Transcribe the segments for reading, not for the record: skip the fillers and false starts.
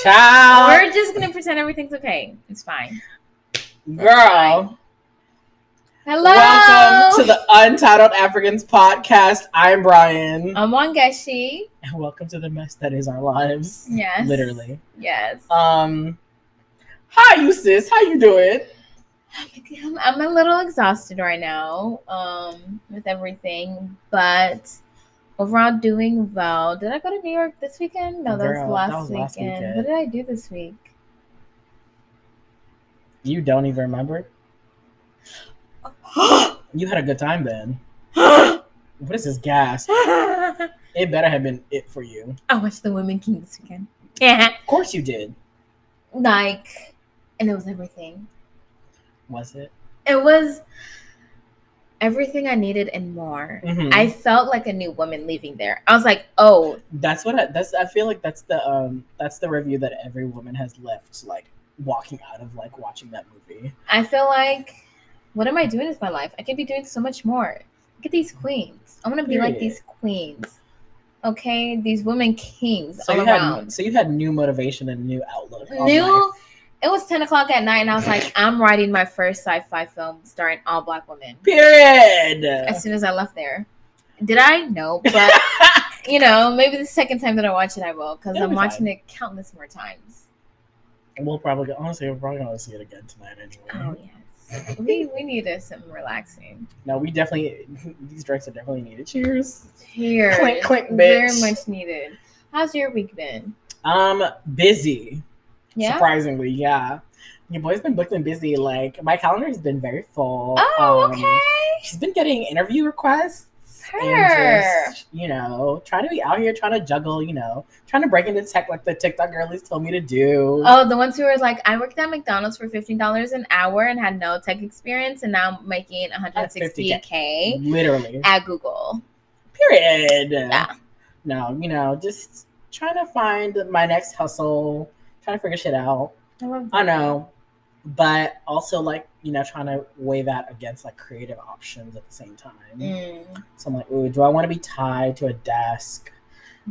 Child. We're just gonna pretend everything's okay. It's fine. Girl. Hello. Welcome to the Untitled Africans podcast. I'm Brian. I'm Wangeshi. And welcome to the mess that is our lives. Yes. Literally. Yes. Hi, you sis. How you doing? I'm a little exhausted right now, with everything, but overall doing well. Did I go to New York this weekend? No, that was last weekend. What did I do this week? You don't even remember? You had a good time then. What is this gasp? It better have been it for you. I watched The Women King this weekend. Yeah. Of course you did. And it was everything. Was it? It was everything I needed and more. Mm-hmm. I felt like a new woman leaving there. I was like, oh. I feel like that's the review that every woman has left, like, walking out of, like, watching that movie. I feel like, what am I doing with my life? I could be doing so much more. Look at these queens. I want to be like these queens. Okay? These women kings all around. So you had new motivation and new outlook on life. It was 10 o'clock at night, and I was like, I'm writing my first sci-fi film starring all Black women. Period. As soon as I left there. Did I? No. But, maybe the second time that I watch it, I will. Because I'm watching it countless more times. We're probably going to see it again tonight anyway. Oh, yes. we needed something relaxing. No, we definitely, these drinks are definitely needed. Cheers. Cheers. Clink, clink, bitch. Very much needed. How's your week been? Busy. Yeah? Surprisingly, yeah. Your boy's been booked and busy. Like, my calendar has been very full. Oh, okay. She's been getting interview requests. Her. And just, trying to be out here, trying to juggle, trying to break into tech like the TikTok girlies told me to do. Oh, the ones who were like, I worked at McDonald's for $15 an hour and had no tech experience, and now I'm making $160K. Literally. At Google. Period. Yeah. No, just trying to find my next hustle, trying to figure shit out. I love that. I know. But also, trying to weigh that against, creative options at the same time. So I'm like, ooh, do I want to be tied to a desk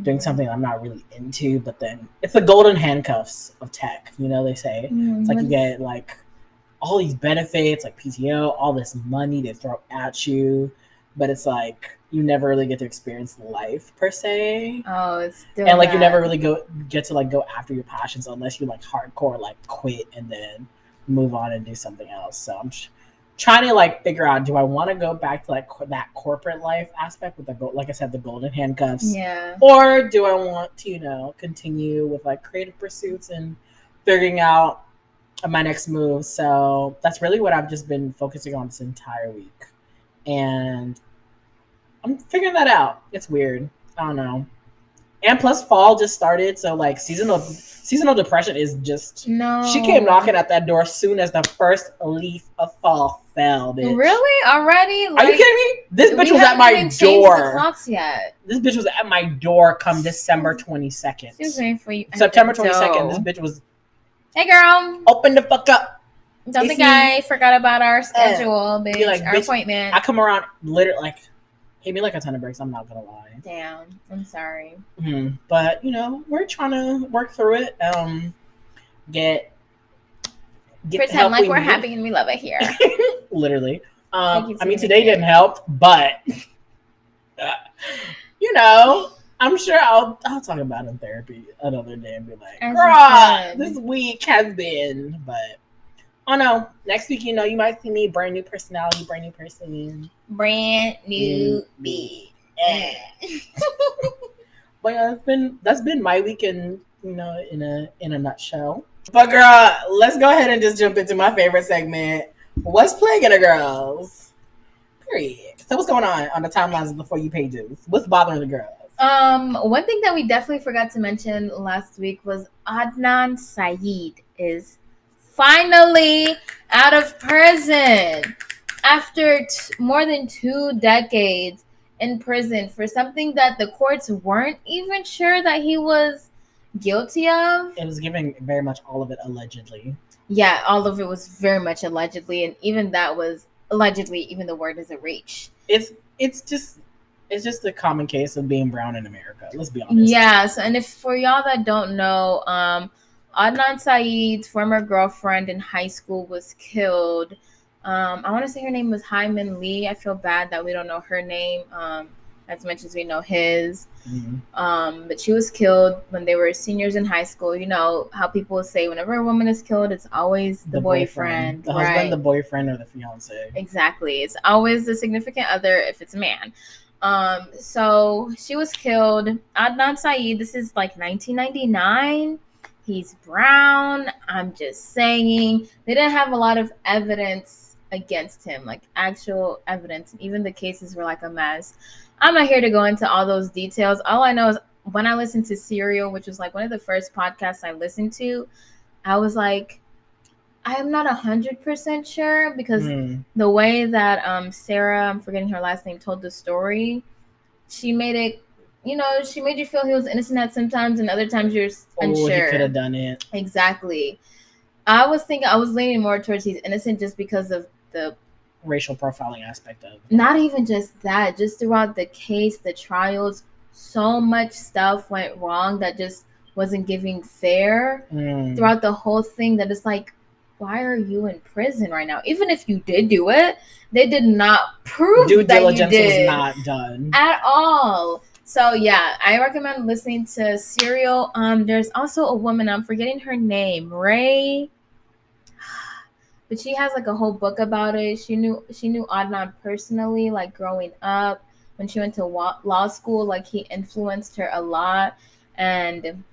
doing something I'm not really into? But then it's the golden handcuffs of tech, they say. It's like you get, all these benefits, like PTO, all this money they throw at you. But it's like, you never really get to experience life, per se. Oh, it's still and, you never really get to, go after your passions unless you, hardcore, quit and then move on and do something else. So I'm trying to figure out, do I want to go back to that corporate life aspect with the golden handcuffs, or do I want to continue with creative pursuits and figuring out my next move? So that's really what I've just been focusing on this entire week, and I'm figuring that out. It's weird. I don't know. And plus, fall just started, so seasonal depression is just. No. She came knocking at that door as soon as the first leaf of fall fell. Bitch. Really? Already? Are you kidding me? This bitch was at my door. The clocks yet. This bitch was at my door come December 22nd. She was waiting for you. September 22nd. This bitch was. Hey, girl. Open the fuck up. Don't think I forgot about our schedule, bitch. Our appointment. I come around literally hit me like a ton of bricks. I'm not gonna lie. Damn, I'm sorry. Mm-hmm. But we're trying to work through it. Get pretend like we're happy and we love it here. Literally. Today didn't help, but I'm sure I'll talk about it in therapy another day and be like, girl, this week has been. But oh no, next week, you might see me brand new personality, brand new person. Brand new me. But yeah, that's been my weekend, in a nutshell. But girl, let's go ahead and just jump into my favorite segment. What's plaguing the girls? Period. So what's going on the timelines of the For You pages? What's bothering the girls? One thing that we definitely forgot to mention last week was Adnan Syed is finally out of prison after more than 2 decades in prison for something that the courts weren't even sure that he was guilty of. It was giving very much all of it allegedly. Yeah, all of it was very much allegedly, and even that was allegedly, even the word doesn't reach. It's just a common case of being brown in America. Let's be honest. Yes, and if for y'all that don't know, Adnan Saeed's former girlfriend in high school was killed. I want to say her name was Hyman Lee. I feel bad that we don't know her name as much as we know his. But she was killed when they were seniors in high school. You know how people say whenever a woman is killed, it's always the boyfriend. The husband, the boyfriend, or the fiance. Exactly. It's always the significant other if it's a man. So she was killed. Adnan Saeed, this is like 1999. He's brown. I'm just saying. They didn't have a lot of evidence against him, like actual evidence. Even the cases were like a mess. I'm not here to go into all those details. All I know is when I listened to Serial, which was like one of the first podcasts I listened to, I was like, I'm not 100% sure because the way that Sarah, I'm forgetting her last name, told the story, she made it, she made you feel he was innocent at some times and other times you're unsure. He could have done it. Exactly. I was leaning more towards he's innocent just because of the racial profiling aspect of it. Not even just that, just throughout the case, the trials, so much stuff went wrong that just wasn't giving fair throughout the whole thing, that it's like, why are you in prison right now? Even if you did do it, they did not prove due that diligence you did was not done at all. So yeah, I recommend listening to Serial. There's also a woman, I'm forgetting her name, Ray, but she has like a whole book about it. She knew Adnan personally, like growing up. When she went to law school, like he influenced her a lot, and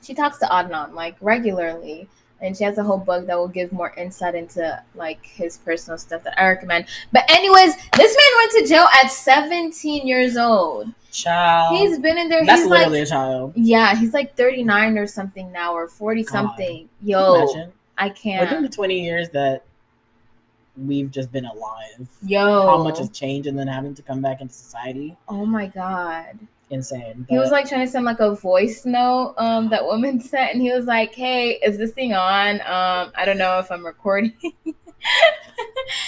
she talks to Adnan like regularly. And she has a whole book that will give more insight into like his personal stuff that I recommend. But anyways, this man went to jail at 17 years old. Child. He's been in there. That's literally a child. Yeah, he's like 39 or something now, or 40 something. Yo, imagine? I can't. Within the 20 years that we've just been alive. Yo. How much has changed and then having to come back into society. Oh my God. Insane. He was like trying to send like a voice note that woman sent, and he was like, hey, is this thing on? I don't know if I'm recording.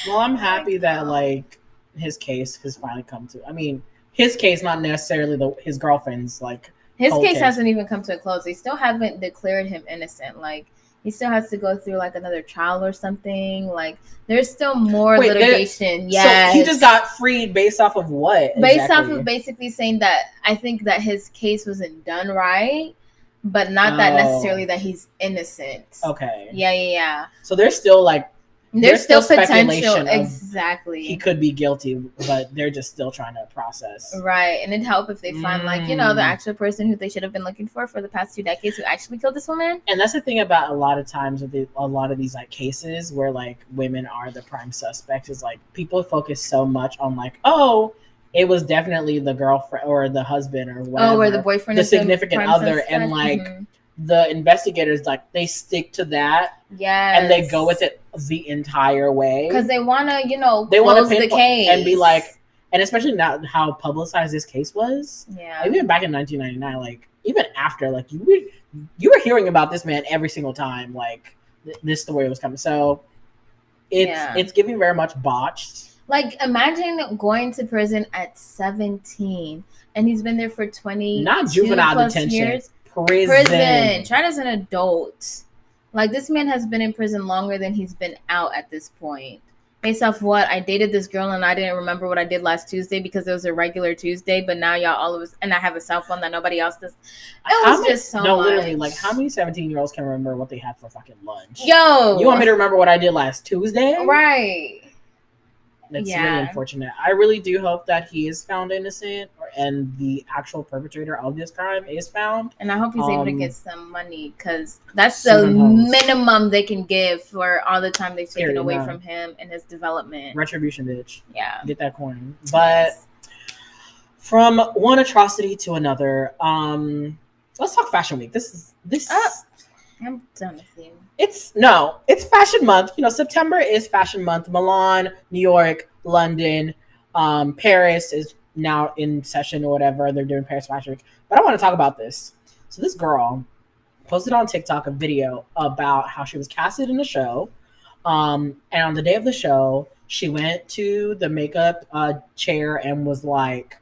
Well, I'm happy that like his case has finally come to, I mean, his case, not necessarily his girlfriend's like his case hasn't even come to a close. They still haven't declared him innocent. Like he still has to go through like another trial or something. Like there's still more litigation. Yes. So he just got freed based off of what? Based off of basically saying that I think that his case wasn't done right, but not that necessarily that he's innocent. Okay. Yeah. So there's still like there's still potential. Speculation Exactly. He could be guilty, but they're just still trying to process. Right. And it'd help if they find like, the actual person who they should have been looking for the past 2 decades who actually killed this woman. And that's the thing about a lot of times with a lot of these like cases where like women are the prime suspect, is like people focus so much on like, oh, it was definitely the girlfriend or the husband or whatever. Oh, or the boyfriend, the significant other, and like the investigators, like they stick to that. Yes. And they go with it the entire way because they want to, they close the case and be like, and especially now how publicized this case was. Yeah. Like, even back in 1999, like even after, like you were hearing about this man every single time, like this story was coming. So it's giving very much botched. Like imagine going to prison at 17, and he's been there for 20, not juvenile detention, years. Prison. Tried as an adult. Like this man has been in prison longer than he's been out at this point. Based off what I dated this girl and I didn't remember what I did last Tuesday because it was a regular Tuesday, but now y'all all of us, and I have a cell phone that nobody else does. It was just so much. Literally, like how many 17-year-olds can remember what they had for fucking lunch? Yo, you want me to remember what I did last Tuesday? Right. That's really unfortunate. I really do hope that he is found innocent, and the actual perpetrator of this crime is found. And I hope he's able to get some money, because that's the minimum they can give for all the time they've taken away from him and his development. Retribution, bitch. Yeah. Get that coin. But from one atrocity to another, let's talk Fashion Week. I'm done with you. It's Fashion Month. September is Fashion Month. Milan, New York, London, Paris is now in session or whatever. They're doing Paris Fashion Week. But I want to talk about this. So this girl posted on TikTok a video about how she was casted in a show. And on the day of the show, she went to the makeup chair and was like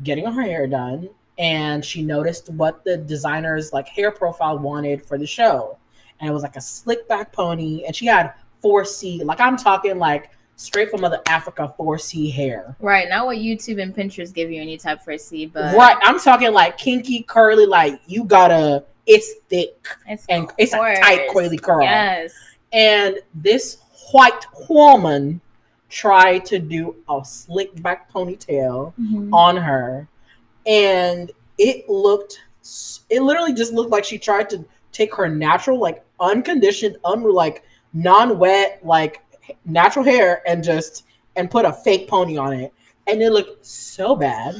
getting her hair done. and she noticed what the designer's like hair profile wanted for the show, and it was like a slick back pony, and she had 4C, like I'm talking like straight from Mother Africa 4C hair. Right, not what YouTube and Pinterest give you any type 4C, but right, I'm talking like kinky curly, like you gotta, it's thick and it's a tight coily curl. Yes. And this white woman tried to do a slick back ponytail on her, and it literally just looked like she tried to take her natural, like unconditioned, like non-wet, like natural hair and put a fake pony on it, and it looked so bad.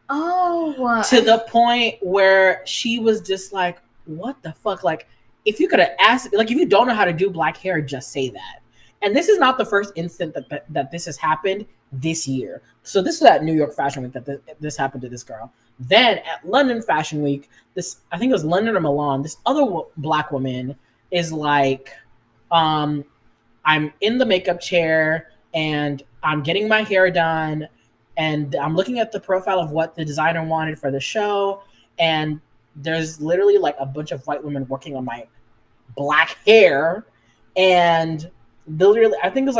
To the point where she was just like, what the fuck? Like, if you could have asked, like, if you don't know how to do black hair, just say that. And this is not the first instant that this has happened this year. So this was at New York Fashion Week that this happened to this girl. Then at London Fashion Week, I think it was London or Milan, this other black woman is like, I'm in the makeup chair and I'm getting my hair done, and I'm looking at the profile of what the designer wanted for the show, and there's literally like a bunch of white women working on my black hair, and literally I think it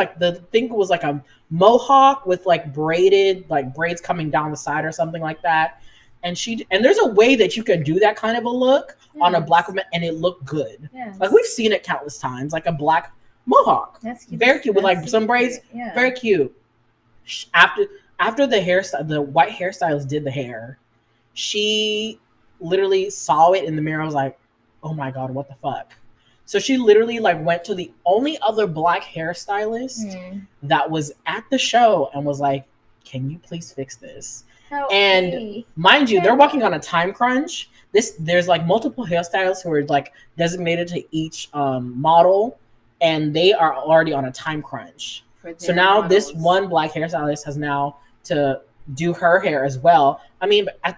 was like a mohawk with like braids coming down the side or something like that. And there's a way that you can do that kind of a look on a black woman and it looked good. Yes. Like we've seen it countless times, like a black mohawk. That's cute. Very cute. With like some braids. Yeah. Very cute. After the white hairstylist did the hair, she literally saw it in the mirror. I was like, oh my God, what the fuck? So she literally like went to the only other black hairstylist that was at the show and was like, can you please fix this? And mind you, they're working on a time crunch. There's like multiple hairstylists who are like designated to each model, and they are already on a time crunch. So now models. This one black hairstylist has now to do her hair as well. I mean, I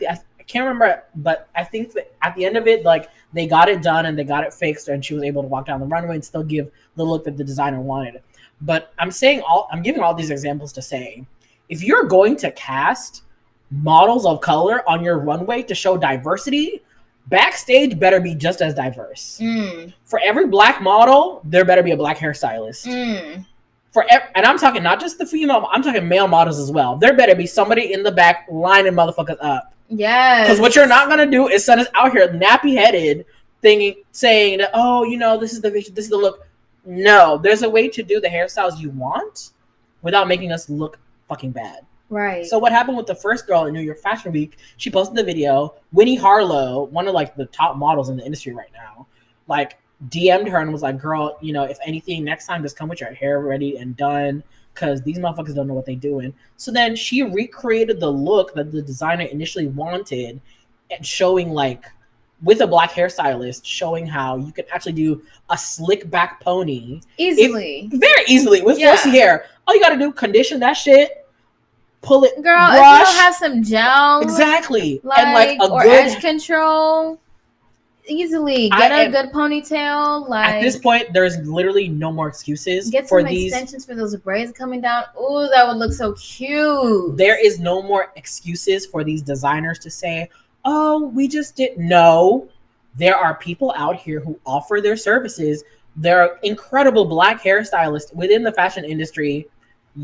can't remember, but I think that at the end of it, like they got it done and they got it fixed, and she was able to walk down the runway and still give the look that the designer wanted. But I'm giving all these examples to say, if you're going to cast models of color on your runway to show diversity, backstage better be just as diverse. For every black model, there better be a black hairstylist. And I'm talking not just the female, I'm talking male models as well. There better be somebody in the back lining motherfuckers up. Yes. Because what you're not gonna do is send us out here nappy headed, saying that, oh, you know, this is the look. No, there's a way to do the hairstyles you want without making us look fucking bad. Right. So what happened with the first girl in New York Fashion Week? She posted the video. Winnie Harlow, one of like the top models in the industry right now, like DM'd her and was like, "Girl, you know, if anything, next time just come with your hair ready and done, because these motherfuckers don't know what they're doing." So then she recreated the look that the designer initially wanted, and showing like with a black hairstylist, showing how you can actually do a slick back pony very easily with flossy hair. All you got to do, condition that shit. Pull it, girl. Brush. If you don't have some gel, exactly, and like or good edge control, easily get a good ponytail. Like at this point, there's literally no more excuses. Get some extensions for those braids coming down. Ooh, that would look so cute. There is no more excuses for these designers to say, "Oh, we just didn't know." There are people out here who offer their services. There are incredible black hairstylists within the fashion industry.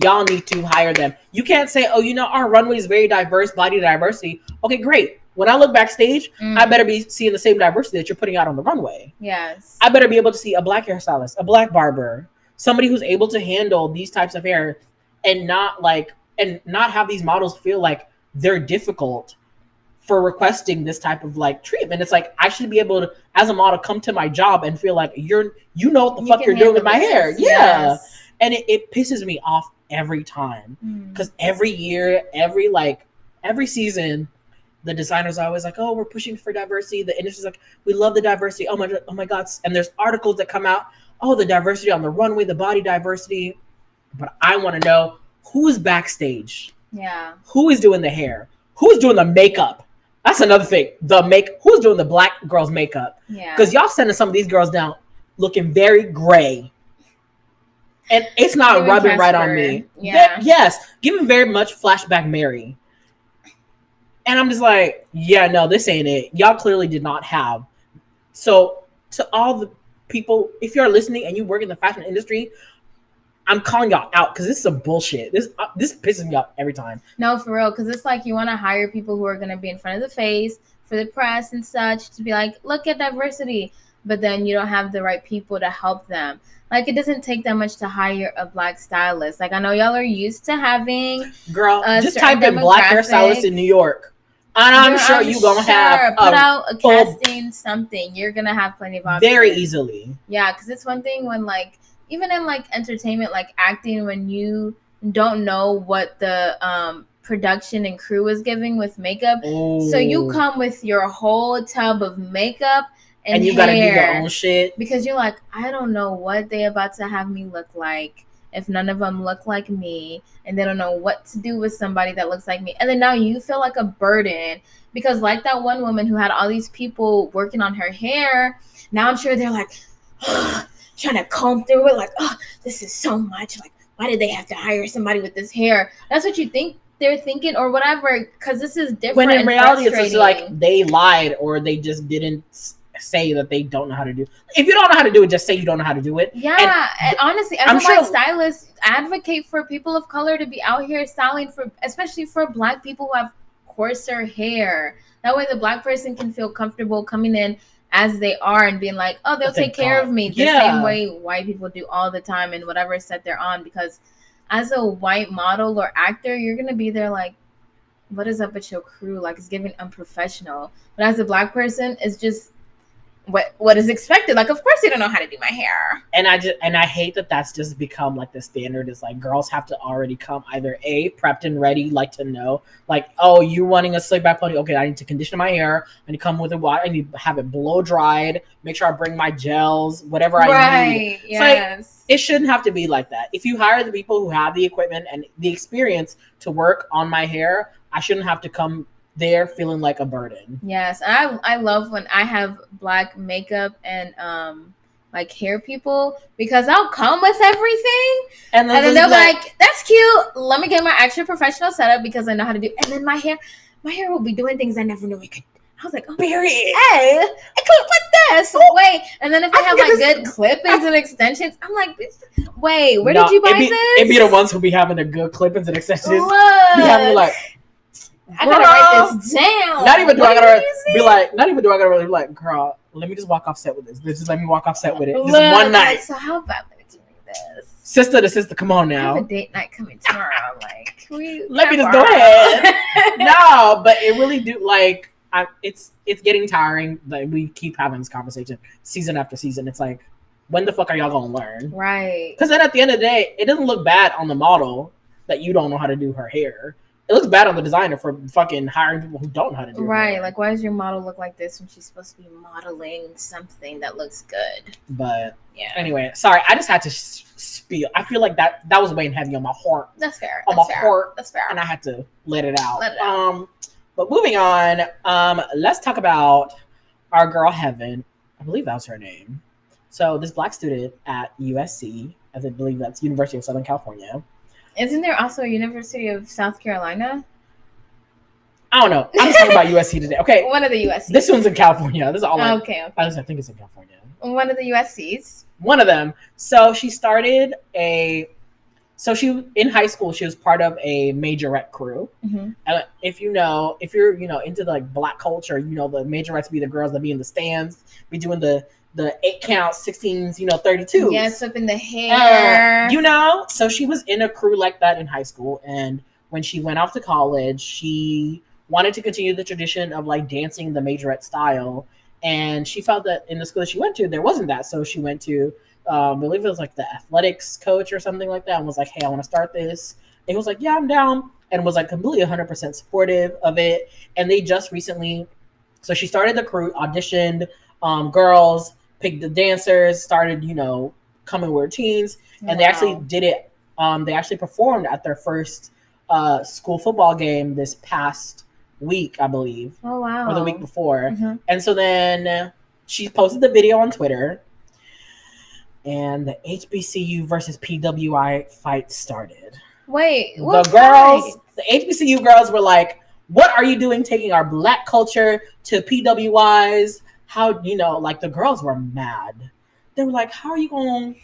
Y'all need to hire them. You can't say, oh, you know, our runway is very diverse, body diversity. Okay, great. When I look backstage, I better be seeing the same diversity that you're putting out on the runway. Yes. I better be able to see a black hairstylist, a black barber, somebody who's able to handle these types of hair and not have these models feel like they're difficult for requesting this type of like treatment. It's like, I should be able to, as a model, come to my job and feel like you know what the fuck you're doing with my hair. Yeah. Yes. And it pisses me off every time, because every year, every season, the designers are always like, oh, we're pushing for diversity. The industry's like, we love the diversity. Oh my God. And there's articles that come out, oh, the diversity on the runway, the body diversity. But I want to know who's backstage. Yeah. Who is doing the hair? Who's doing the makeup? That's another thing. Who's doing the black girls' makeup? Yeah. Because y'all sending some of these girls down looking very gray. And it's not rubbing right on me. Yeah. Yes. Giving very much flashback Mary. And I'm just like, yeah, no, this ain't it. Y'all clearly did not have. So to all the people, if you're listening and you work in the fashion industry, I'm calling y'all out because this is some bullshit. This pisses me off every time. No, for real, because it's like you want to hire people who are going to be in front of the face for the press and such to be like, look at diversity, but then you don't have the right people to help them. Like, it doesn't take that much to hire a black stylist. Like, I know y'all are used to having just type in black hairstylist in New York, and I'm sure you're gonna have put out a casting something. You're gonna have plenty of options very easily. Yeah, because it's one thing when like even in like entertainment, like acting, when you don't know what the production and crew is giving with makeup, so you come with your whole tub of makeup. And you gotta do your own shit because you're like, I don't know what they about to have me look like if none of them look like me, and they don't know what to do with somebody that looks like me. And then now you feel like a burden because, like that one woman who had all these people working on her hair, now I'm sure they're like trying to comb through it, like, oh, this is so much. Like, why did they have to hire somebody with this hair? That's what you think they're thinking or whatever, because this is different. When in reality, it's just like they lied or they just didn't say that they don't know how to do. If you don't know how to do it, just say you don't know how to do it. Yeah, and honestly, as a white stylist, advocate for people of color to be out here styling for, especially for black people who have coarser hair. That way, the black person can feel comfortable coming in as they are and being like, "Oh, they'll take care of me," the same way white people do all the time in whatever set they're on. Because as a white model or actor, you're gonna be there like, "What is up with your crew?" Like, it's giving unprofessional. But as a black person, it's just what is expected. Like, of course you don't know how to do my hair. And I hate that that's just become like the standard. Is like girls have to already come either prepped and ready, like to know, like, oh, you wanting a slick back pony, okay, I need to condition my hair, I need to come with it, I need to have it blow dried, make sure I bring my gels, whatever I need. Yes. Like, it shouldn't have to be like that. If you hire the people who have the equipment and the experience to work on my hair, I shouldn't have to come there feeling like a burden. Yes, and I love when I have black makeup and like hair people, because I'll come with everything and then they'll be like, that's cute, let me get my extra professional setup because I know how to do, and then my hair will be doing things I never knew it could. I was like, oh, period. Hey, I clip like this. Wait, and then if I have like good clip-ins and extensions, I'm like, wait, where did you buy this? It be the ones who be having the good clip-ins and extensions. Look. Be having like, I gotta write this down. Not even do I gotta be like, girl, let me just walk off set with this. Just let me walk off set with it. Just one night. So how about doing this? Sister to sister, come on now. I have a date night coming tomorrow. Like, let me just go ahead. No, but it really do, like, it's getting tiring. Like, we keep having this conversation season after season. It's like, when the fuck are y'all gonna learn? Right. Because then at the end of the day, it doesn't look bad on the model that you don't know how to do her hair. It looks bad on the designer for fucking hiring people who don't know how to do it. Right. Like, why does your model look like this when she's supposed to be modeling something that looks good? But, yeah. Anyway, sorry. I just had to spiel. I feel like that was weighing heavy on my heart. That's fair. On my heart. That's fair. And I had to let it out. But moving on, let's talk about our girl Heaven. I believe that was her name. So, this black student at USC, as I believe that's University of Southern California. Isn't there also a University of South Carolina? I don't know. I'm just talking about USC today. Okay. One of the USCs. This one's in California. This is all okay. I think it's in California. One of the USCs. One of them. So she started in high school, she was part of a majorette crew. Mm-hmm. And if you're into like black culture, the majorettes be the girls that be in the stands, be doing the 8 count, 16s, 32s. Yes, up in the hair. So she was in a crew like that in high school. And when she went off to college, she wanted to continue the tradition of like dancing the majorette style. And she felt that in the school that she went to, there wasn't that. So she went to, I believe it was like the athletics coach or something like that, and was like, hey, I want to start this. And he was like, yeah, I'm down. And was like completely 100% supportive of it. And they just recently, so she started the crew, auditioned girls, picked the dancers, started, coming with routines, and they actually did it. They actually performed at their first school football game this past week, I believe. Oh, wow. Or the week before. Mm-hmm. And so then she posted the video on Twitter, and the HBCU versus PWI fight started. Wait, the HBCU girls were like, what are you doing taking our Black culture to PWIs? How, like the girls were mad. They were like, how are you going?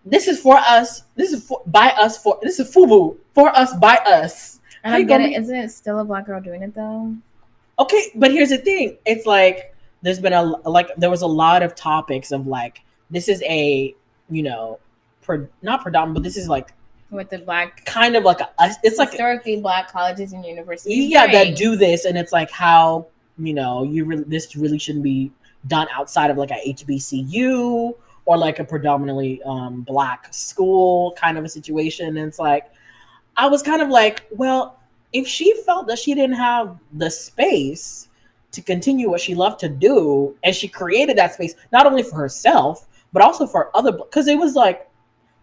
This is for us. This is by us. This is FUBU for us by us. And I get it. Isn't it still a Black girl doing it though? Okay, but here's the thing. It's like there's been there was a lot of topics of like, this is a, not predominant, but this is like with the Black kind of like it's like historically Black colleges and universities. Yeah, that do this, and it's like how this really shouldn't be done outside of like a HBCU or like a predominantly Black school kind of a situation. And it's like, I was kind of like, well, if she felt that she didn't have the space to continue what she loved to do, and she created that space not only for herself but also for other, because it was like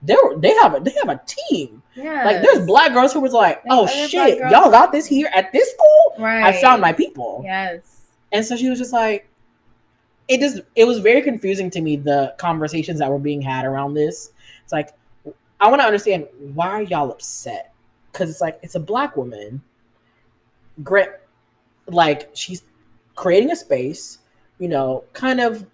they have a team. Yeah, like there's Black girls who was like, oh shit, y'all got this here at this school. Right, I found my people. Yes. And so she was just like, it was very confusing to me, the conversations that were being had around this. It's like, I want to understand, why are y'all upset? Because it's like, it's a Black woman. Like, she's creating a space, kind of,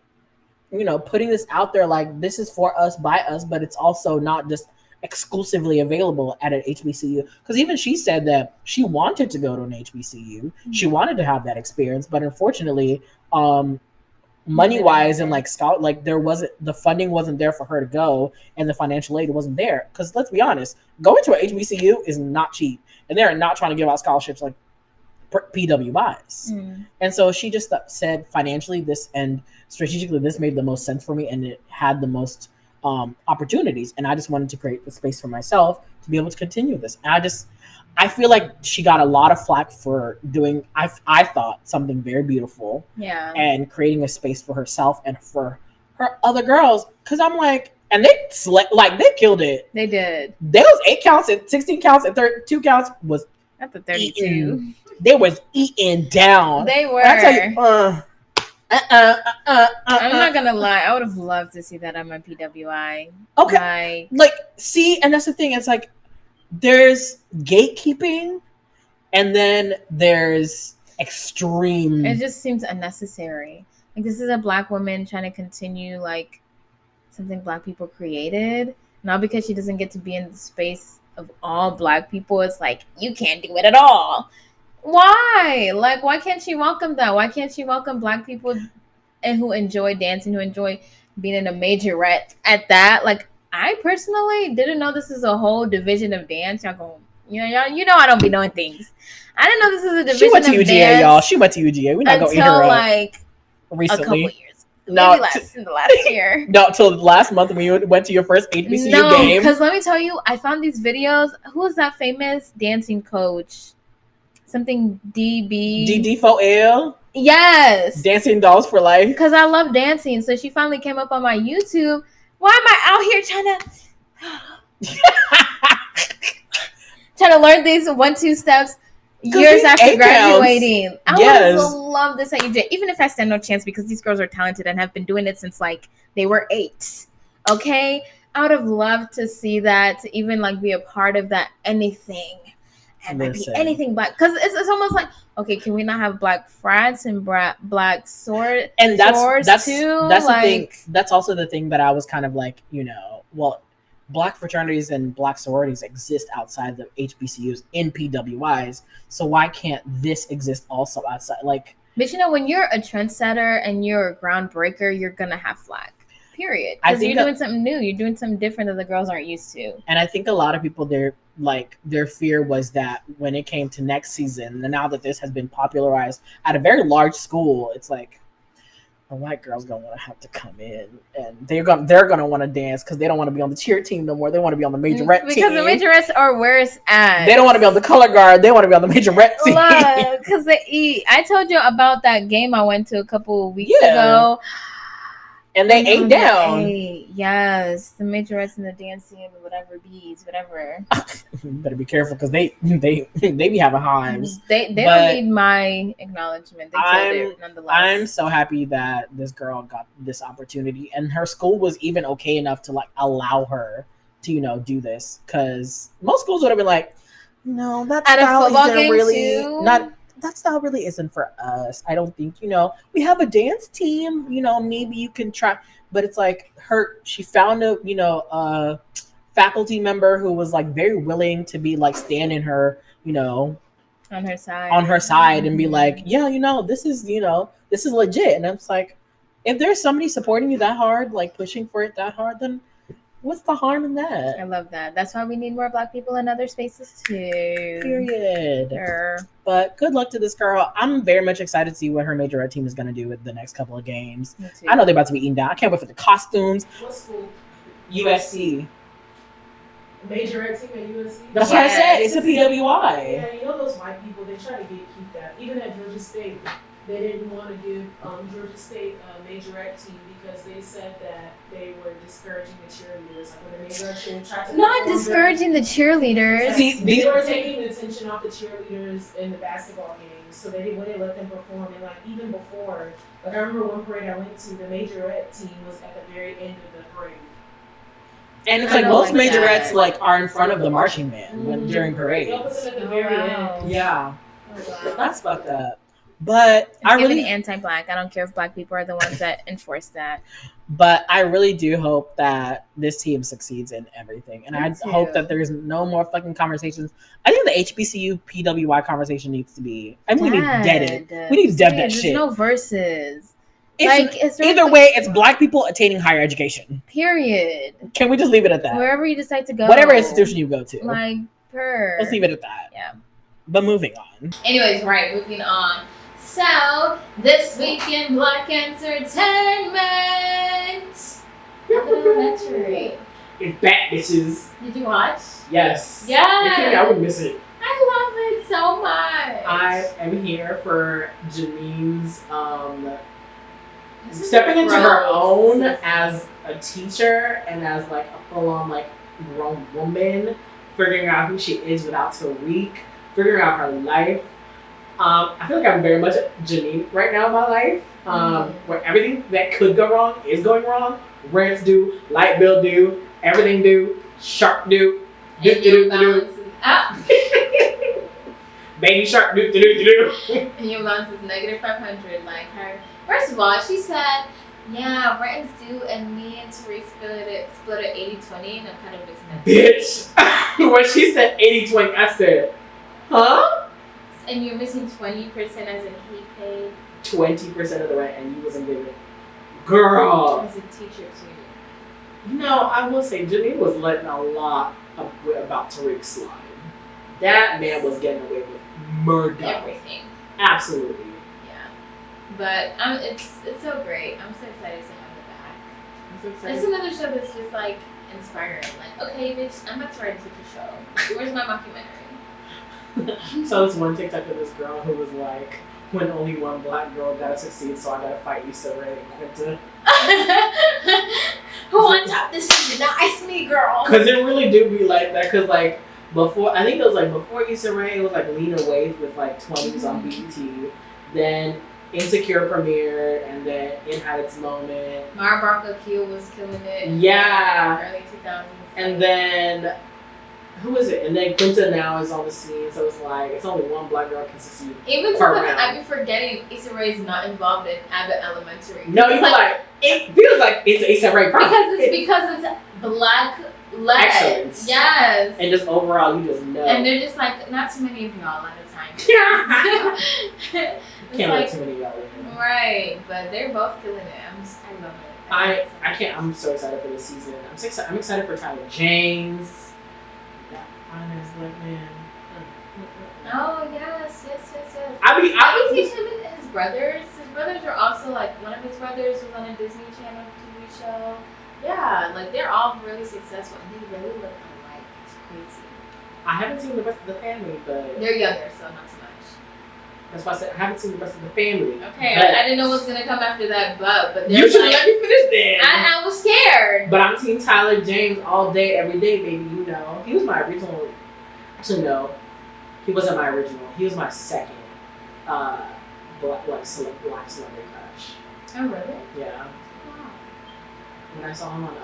putting this out there like, this is for us, by us, but it's also not just exclusively available at an HBCU. Because even she said that she wanted to go to an HBCU. Mm-hmm. She wanted to have that experience, but unfortunately, money-wise and like the funding wasn't there for her to go, and the financial aid wasn't there. Because let's be honest, going to an HBCU is not cheap, and they're not trying to give out scholarships like PWIs. And so she just said, financially, this and strategically, this made the most sense for me, and it had the most opportunities, and I just wanted to create the space for myself to be able to continue this. And I feel like she got a lot of flack for doing, I thought, something very beautiful. Yeah. And creating a space for herself and for her other girls. Because I'm like, and they they killed it. They did. There was 8 counts and 16 counts and 2 counts was at the 32. They was eating down. They were. I tell you, I'm not gonna lie. I would have loved to see that on my PWI. Okay. See, and that's the thing. It's like, there's gatekeeping, and then there's extreme. It just seems unnecessary. Like, this is a Black woman trying to continue like something Black people created. Not because she doesn't get to be in the space of all Black people. It's like, you can't do it at all. Why? Like, why can't she welcome that? Why can't she welcome Black people and who enjoy dancing, who enjoy being in a majorette at that? Like, I personally didn't know this is a whole division of dance. Y'all going, I don't be knowing things. I didn't know this is a division of dance. She went to UGA, y'all. She went to UGA. We're not going to eat her up. Like, recently. A couple years. No, in the last year. No, till last month when you went to your first HBCU game. No, because let me tell you, I found these videos. Who is that famous dancing coach? Something DB. DD4L? Yes. Dancing Dolls for Life. Because I love dancing. So she finally came up on my YouTube. Why am I out here trying to learn these 1-2 steps years after graduating? I would love this at UJ, even if I stand no chance, because these girls are talented and have been doing it since like they were 8. Okay, I would have loved to see that, to even like be a part of that. Anything Black, because it's almost like, okay, can we not have Black frats and Black sword and that's too? That's like, the thing. That's also the thing that I was kind of like, Black fraternities and Black sororities exist outside the HBCUs in PWIs, so why can't this exist also outside? Like, but when you're a trendsetter and you're a groundbreaker, you're gonna have flack. Period. Because you're doing something new. You're doing something different that the girls aren't used to. And I think a lot of people, their fear was that when it came to next season, and now that this has been popularized at a very large school, it's like, the white girls gonna want to have to come in, and they're gonna want to dance because they don't want to be on the cheer team no more. They want to be on the majorette team. Because the majorettes are where it's at. They don't want to be on the color guard. They want to be on the majorette team. Because they eat. I told you about that game I went to a couple of weeks ago. And they ate down. Yes, the majorettes and the dancing and whatever bees, whatever. You better be careful because they be having hives. They don't need my acknowledgement. They killed it nonetheless. I'm so happy that this girl got this opportunity, and her school was even okay enough to like allow her to do this, because most schools would have been like, No, that At a style football isn't game really too? not. That style really isn't for us. I don't think, we have a dance team. Maybe you can try, but it's like she found a faculty member who was like very willing to be like stand in her On her side. on her side and be like, yeah, this is legit. And I'm just like, if there's somebody supporting you that hard, like pushing for it that hard, then what's the harm in that? I love that. That's why we need more Black people in other spaces too. Period. Sure. But good luck to this girl. I'm very much excited to see what her majorette team is going to do with the next couple of games. Me too. I know they're about to be eaten down. I can't wait for the costumes. What school? USC. Majorette team at USC? That's what I said. It's a PWI. Yeah, those white people, they try to keep that. Even at Georgia State, they didn't want to give Georgia State a majorette team because they said that they were discouraging the cheerleaders. Like when the majorette team tried to Not discouraging the cheerleaders. See, they were taking the attention off the cheerleaders in the basketball games, so they wouldn't let them perform. And like even before, like I remember one parade I went to, the majorette team was at the very end of the parade. And it's I like don't most like majorettes that. like are in front of the marching band during They'll put parades. them at the Oh, very wow. end. Yeah, Oh, wow. that's fucked up. But It's I giving really, anti-Black. I don't care if Black people are the ones that enforce that. do hope that this team succeeds in everything, and Me I too. hope that there's no more fucking conversations. I think the HBCU PWI conversation needs to be. I mean, we need to dead it. We need to dead that There's shit. no verses. It's, Is there either way, it's Black people attaining higher education. Period. Can we just leave it at that? Wherever you decide to go. Whatever institution you go to, Like, let's leave it at that. Yeah. But moving on. Anyways, right, moving on. So, this week in Black Entertainment, Abbott Elementary. It's back, bitches. Did you watch? Yes. Yeah. I would miss it. I love it so much. I am here for Janine's This is stepping into her gross. own as a teacher and as like a full-on like grown woman, figuring out who she is without Tariq, figuring out her life. I feel like I'm very much Janine right now in my life, where everything that could go wrong is going wrong. Rents due, light bill due, everything due, shark due, And your balance is up. baby shark due. And your balance is negative 500. Like her. First of all, she said, yeah, rent is due, and me and Tariq split it 80-20, and I'm kind of missing that. Bitch, when she said 80-20, I said, huh? And you're missing 20% as in he paid 20% of the rent, and you wasn't giving it. Girl. as a teacher too. I will say, Janine was letting a lot about Tariq slide. That man was getting away with murder. Everything. Absolutely. Yeah. But it's so great. I'm so excited to have it back. I'm so It's excited. another show that's just like inspiring. Like, okay, bitch, I'm about to write a teacher show. Where's my documentary? So this one TikTok of this girl who was like, when only one Black girl gotta succeed, so I gotta fight Issa Rae and Quinta. Who on top this season? Now it's me, girl. Cause it really do be like that. Cause like before, I think it was like before Issa Rae, it was like Lena Waithe with like 20s on BET. Then Insecure premiered, and then It Had Its Moment. Mara Barker Q was killing it. Yeah. Early 2000s. And then who is it? And then Quinta now is on the scene, so it's like it's only one Black girl can succeed. Even per something round. I be forgetting, Issa Rae is not involved in Abbott Elementary. No, you feel like it feels like it's Issa Rae project. because it's Black led. Excellence. Yes. And just overall, you just know. And they're just like, not too many of y'all at a time. It's Can't like, let too many y'all in. right, but they're both killing it. I love it. I can't. I'm so excited for this season. I'm excited for Tyler James. That fine-ass Black man. Oh yes. I We teach him and his brothers. His brothers are also like, one of his brothers was on a Disney Channel TV show. Yeah, like they're all really successful and they really look alike. It's crazy. I haven't seen the rest of the family, but They're younger, so not so much. that's why I said I haven't seen the rest of the family. Okay, but I didn't know what was gonna come after that, but you should let me finish then. I was scared. But I'm Team Tyler James all day, every day, baby. You know, he was my original. Actually, no, he wasn't my original. He was my second black celebrity crush. Oh really? Yeah. Wow. When I saw him on,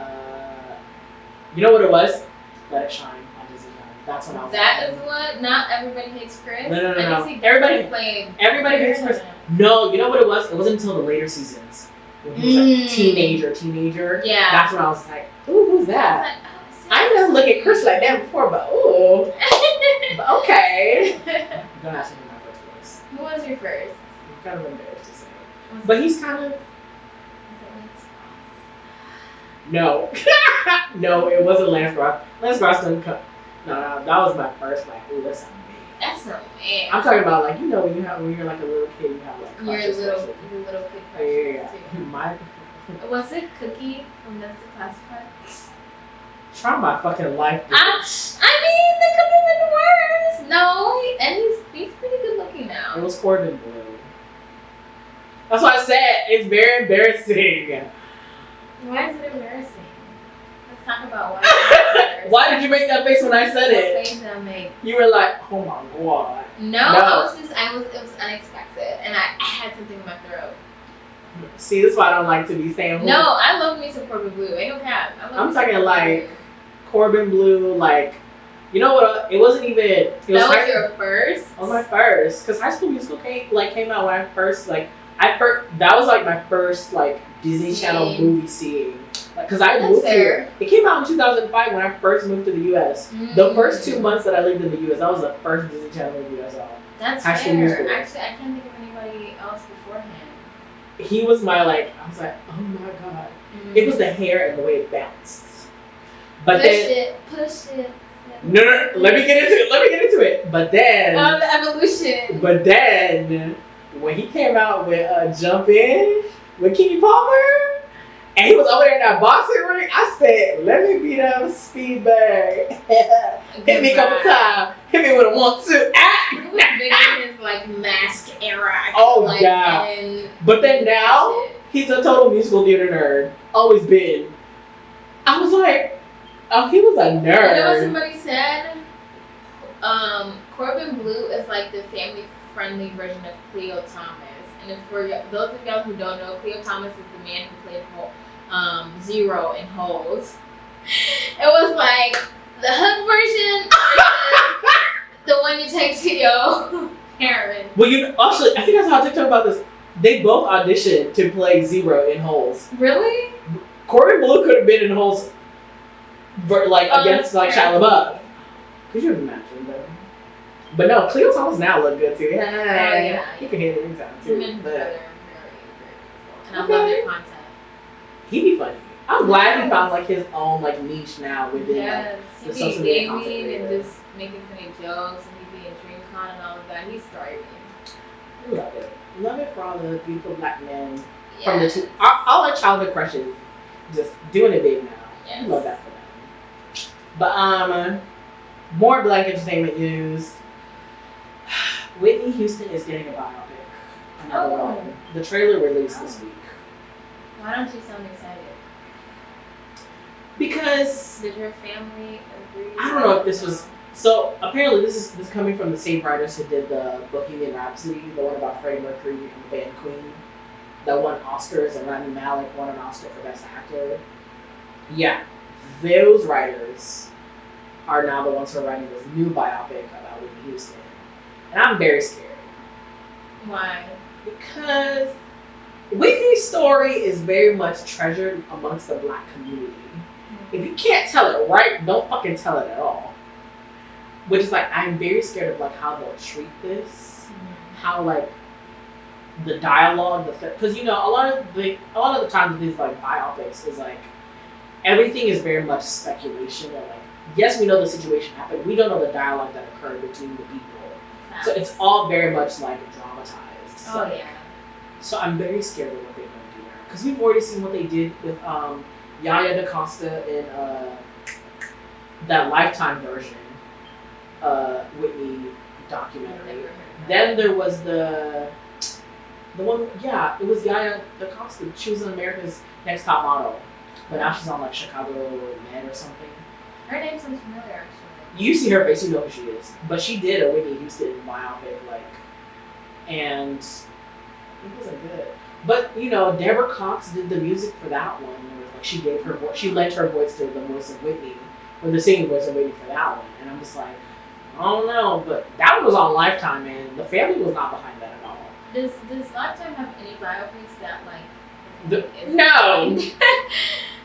you know what it was? Let It Shine on Disney Channel. That's when I was That like, is what. Not Everybody Hates Chris. No. I didn't see Everybody played. Everybody Hates Chris. No, you know what it was? It wasn't until the later seasons. When he was like teenager. Yeah. That's when I was like, ooh, who's that? Like, I never looked at Chris like that before, but ooh. But okay. Don't ask me my first place. Who was your first? I'm kind of embarrassed to say. But he's kind of... No. No, it wasn't Lance Ross. Lance Ross didn't come. No, that was my first, like, ooh, that's amazing. That's so man. I'm talking about, like, you know, when you're like a little kid, you have like Your little kid crushes. Yeah. Too. Was it Cookie from That's Classified? Try my fucking life. I mean, they could have been worse. No, he's pretty good looking now. It was Corbin Blue. That's what I said. It's very embarrassing. Why is it embarrassing? Let's talk about why. It's embarrassing. Why did you make that face when I said it? What face did I make? You were like, oh my god. No. It was unexpected, and I had something in my throat. See, this is why I don't like to be saying. No, I love me some Corbin Blue. Ain't no cap. I'm talking like Corbin Blue, like, you know what? It wasn't even. It was that was your first. Oh, my first, because High School Musical came out when I first that was like my first like Disney Channel movie seeing. Because I moved here. It came out in 2005 when I first moved to the U.S. The first 2 months that I lived in the U.S., that was the first Disney Channel movie I saw. That's High School Musical. Actually, I can't think of anybody else beforehand. He was my I was like, oh my god. It was the hair and the way it bounced. But Push it. No, let me get into it. But then. Oh, the evolution. But then, when he came out with Jump In with Keke Palmer, and he was over there in that boxing ring, I said, let me be that speed bag. Hit me a couple times. Hit me with a 1-2. Ah! He was big in his like mask era. Oh yeah. But then now, he's a total musical theater nerd. Always been. I was like, oh, he was a nerd. You know what somebody said? Corbin Blue is like the family-friendly version of Cleo Thomas. And if for those of y'all who don't know, Cleo Thomas is the man who played Zero in Holes. It was like the hood version, the one you take to your parents. Well, actually, I think I saw a TikTok about this. They both auditioned to play Zero in Holes. Really? Corbin Blue could have been in Holes, against Shia LaBeouf. Could you have imagined that? But no, Cleo Thomas now look good too. Yeah. You can hit it anytime too. And I love their content. He'd be funny. I'm glad he found his own niche now within the social media content. And just making funny jokes and he being DreamCon and all of that. He's thriving. Love it. Love it for all the beautiful black men from the two. All our childhood crushes just doing it big now. Yes. Love that for them. But more black entertainment news. Whitney Houston is getting a biopic. Another one. The trailer released this week. Why don't you sound excited? Because did her family agree? I don't know if this was so. Apparently, this is coming from the same writers who did the Bohemian Rhapsody, the one about Freddie Mercury and the band Queen, that won Oscars, and Rami Malek won an Oscar for Best Actor. Yeah, those writers are now the ones who are writing this new biopic about Whitney Houston, and I'm very scared. Why? Because Whitney's story is very much treasured amongst the black community. If you can't tell it right, don't fucking tell it at all. Which is I'm very scared of how they'll treat this, how the dialogue, because a lot of the times with these biopics is everything is very much speculation. And yes, we know the situation happened, we don't know the dialogue that occurred between the people. So it's all very much dramatized. Oh yeah. So I'm very scared of what they're going to do now. Because we've already seen what they did with Yaya DaCosta in that Lifetime version Whitney documentary. Then there was the one, it was Yaya DaCosta. She was in America's Next Top Model. But now she's on Chicago Med or something. Her name sounds familiar actually. You see her face, you know who she is. But she did a Whitney Houston biopic, and it wasn't good. But Deborah Cox did the music for that one. Where, she gave her she lent her voice to the voice of Whitney, or the singing voice of Whitney for that one. And I'm just I don't know, but that one was on Lifetime, and the family was not behind that at all. Does Lifetime have any biopics that No.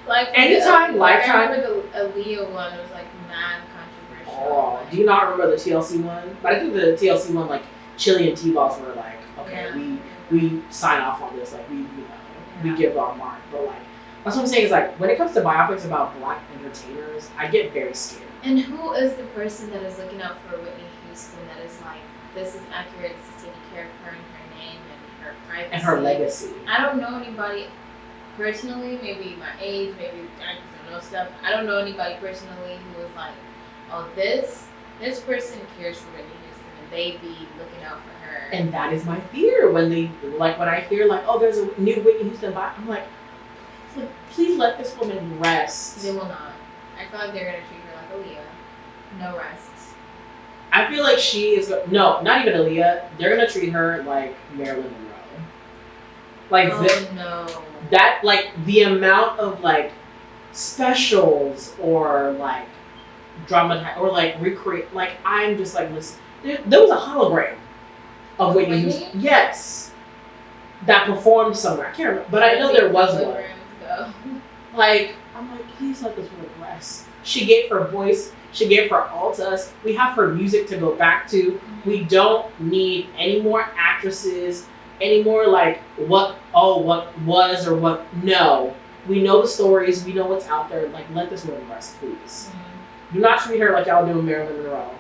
like Anytime Lifetime. I remember the Aaliyah one was like mad controversial. Oh, do you not remember the TLC one? But I think the TLC one, like Chili and T-Balls were like, okay, we sign off on this, like we give our mark. But like that's what I'm saying is like when it comes to biopics about Black entertainers, I get very scared. And who is the person that is looking out for Whitney Houston that is like, this is accurate, this is taking care of her and her name and her privacy. And her legacy. I don't know anybody personally, maybe my age, maybe I just don't know stuff. I don't know anybody personally who was like, oh, this person cares for Whitney Houston and they be looking out for her. And that is my fear when I hear like, oh, there's a new Whitney Houston bio, I'm like, please let this woman rest. They will not. I feel like they're gonna treat her like Aaliyah. No rests. I feel like she is no, not even Aaliyah. They're gonna treat her like Marilyn Monroe. Like no. That like the amount of like specials or like drama or like recreate. Like I'm just like listen. There was a hologram of Whitney Houston. Yes, that performed somewhere. I can't remember, but I know there was one. Like I'm like, please let this woman rest. She gave her voice. She gave her all to us. We have her music to go back to. We don't need any more actresses, any more like what was or what. No. We know the stories. We know what's out there. Like, let this woman rest, please. Do not treat her like y'all doing Marilyn Monroe.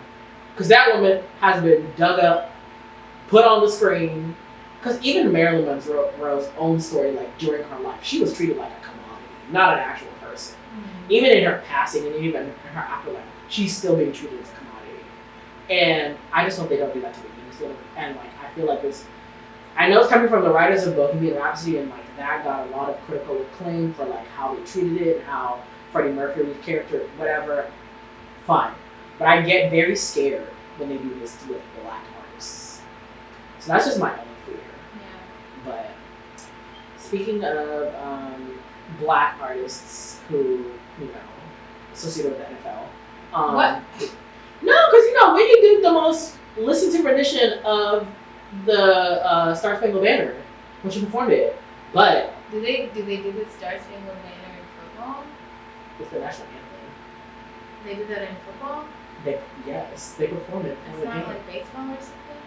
Because that woman has been dug up, put on the screen. Because even Marilyn Monroe's own story, like during her life, she was treated like a commodity, not an actual person. Even in her passing and even in her afterlife, she's still being treated as a commodity. And I just hope they don't do that to Whitney Houston. And like, I feel like this, I know it's coming from the writers of Bohemian Rhapsody, and like that got a lot of critical acclaim for like how they treated it and how Freddie Mercury's character, whatever. Fine. But I get very scared when they do this with Black artists. So that's just my own fear. Yeah. But speaking of Black artists who, associated with the NFL. What? No, because Whitney did the most listened to rendition of the Star Spangled Banner when she performed it. But do they do the Star Spangled Banner in football? It's the national anthem. They did that in football? Yes, they performed it. It's not like baseball or something?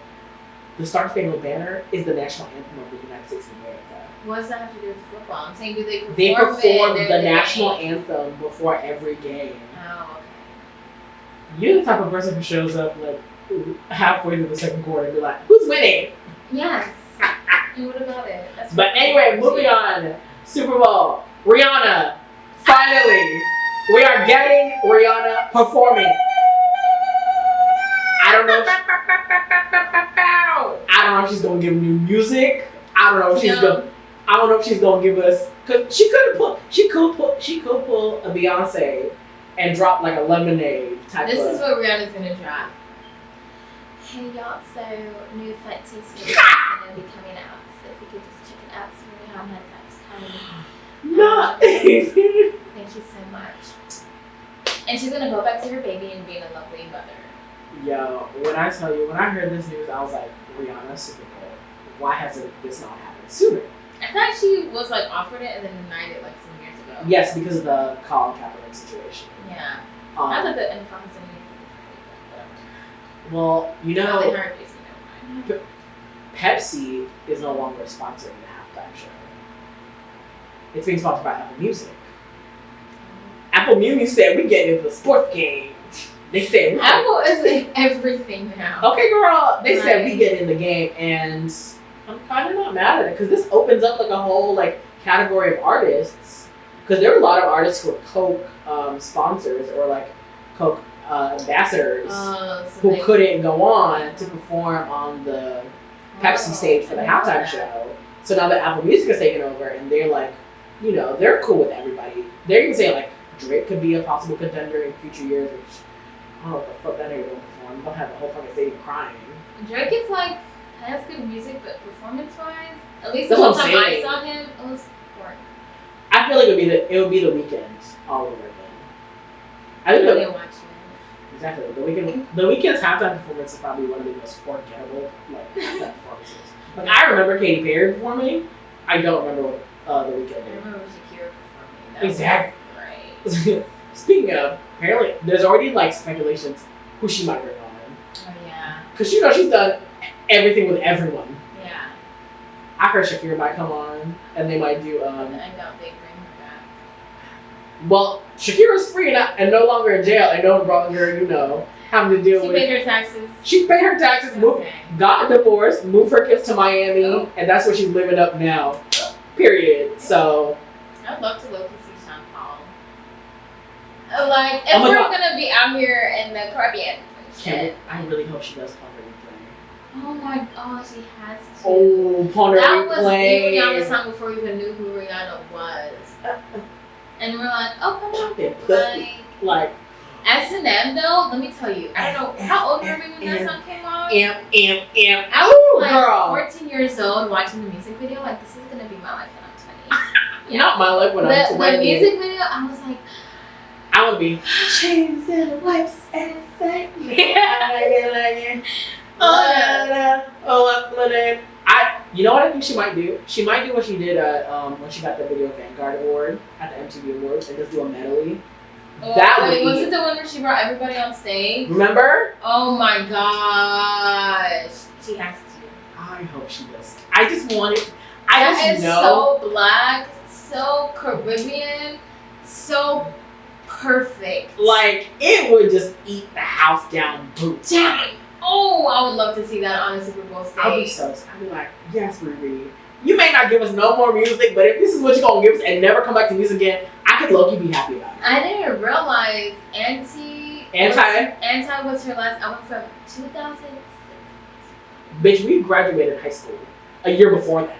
The Star Spangled Banner is the national anthem of the United States of America. What does that have to do with football? I'm saying, do they perform They perform the national game? anthem before every game. Oh, okay. You're the type of person who shows up like halfway through the second quarter and be like, "Who's winning?" Yes. And what about it? But anyway, moving on. Super Bowl. Rihanna. Finally, we are getting Rihanna performing. I don't know if she's gonna give new music. I don't know if she's gonna give us, cause she could pull a Beyonce and drop like a Lemonade type. This is what Rihanna's gonna drop. Hey y'all, so new Fenty is gonna be coming out. So if you could just check it out, so Rihanna, that's coming. No. Thank you so much. And she's gonna go back to her baby and being a lovely mother. Yo, when I heard this news, I was like, Rihanna Super Bowl. Why hasn't this not happened sooner? I thought she was like offered it and then denied it like some years ago. Yes, because of the Colin Kaepernick situation. Yeah. I thought the NFL was doing it. Well, Whatever. Pepsi is no longer sponsoring the halftime show. It's being sponsored by Apple Music. Apple Music said we get into the sports game. They said Apple is in everything now. Okay, girl. They said we get in the game, and I'm kind of not mad at it because this opens up like a whole like category of artists. Because there were a lot of artists who were Coke sponsors or like Coke ambassadors who couldn't go on to perform on the Pepsi stage for the halftime show. So now that Apple Music has taken over, and they're like, they're cool with everybody. They're even saying like Drake could be a possible contender in future years, which I don't know what the fuck that nigga gonna perform. Don't have the whole fucking stadium crying. Drake is like has good music, but performance-wise, at least that's the one time I saw him, it was boring. I feel like it would be the Weeknd all over again. I didn't watch Exactly. The weekend's halftime performance is probably one of the most forgettable halftime performances. Like I remember Katy Perry performing. I don't remember what the weekend I did. remember Shakira performing. That Exactly. was great. Speaking of, apparently there's already like speculations who she might bring on. Oh yeah. Cause you know she's done everything with everyone. Yeah. I heard Shakira might come on and they might do I doubt they bring her back. well, Shakira's free and no longer in jail and no longer, having to deal She with paid her taxes. She paid her taxes, got a divorce, moved her kids to Miami, and that's where she's living up now. Period. So I'd love to look and see Sean Paul. Like, if Oh my we're God. gonna be out here in the Caribbean. I really hope she does Ponder Replay. Oh my god, she has to. Oh, Ponder That was the Replay. Rihanna song before we even knew who Rihanna was. And we're like, oh, come on. Pussy. Like, S&M though, let me tell you, I don't know, how old were we when that song came out? amp. I was like girl. 14 years old watching the music video, like this is gonna be my life when I'm 20. Not my life when I'm 20. The music video, I was like, I would be chains and whips and sex. Oh, that's my name. You know what I think she might do? She might do what she did when she got the Video Vanguard Award at the MTV Awards and just do a medley. was it the one where she brought everybody on stage? Remember? Oh my gosh, she has to. I hope she does. I just want it. That is so black, so Caribbean, so perfect. Like, it would just eat the house down boots. Damn. Oh, I would love to see that on a Super Bowl stage. I'd be like, yes, Riri. You may not give us no more music, but if this is what you're going to give us and never come back to music again, I could low-key be happy about it. I didn't realize Anti was her last album from 2006. Bitch, we graduated high school a year before that.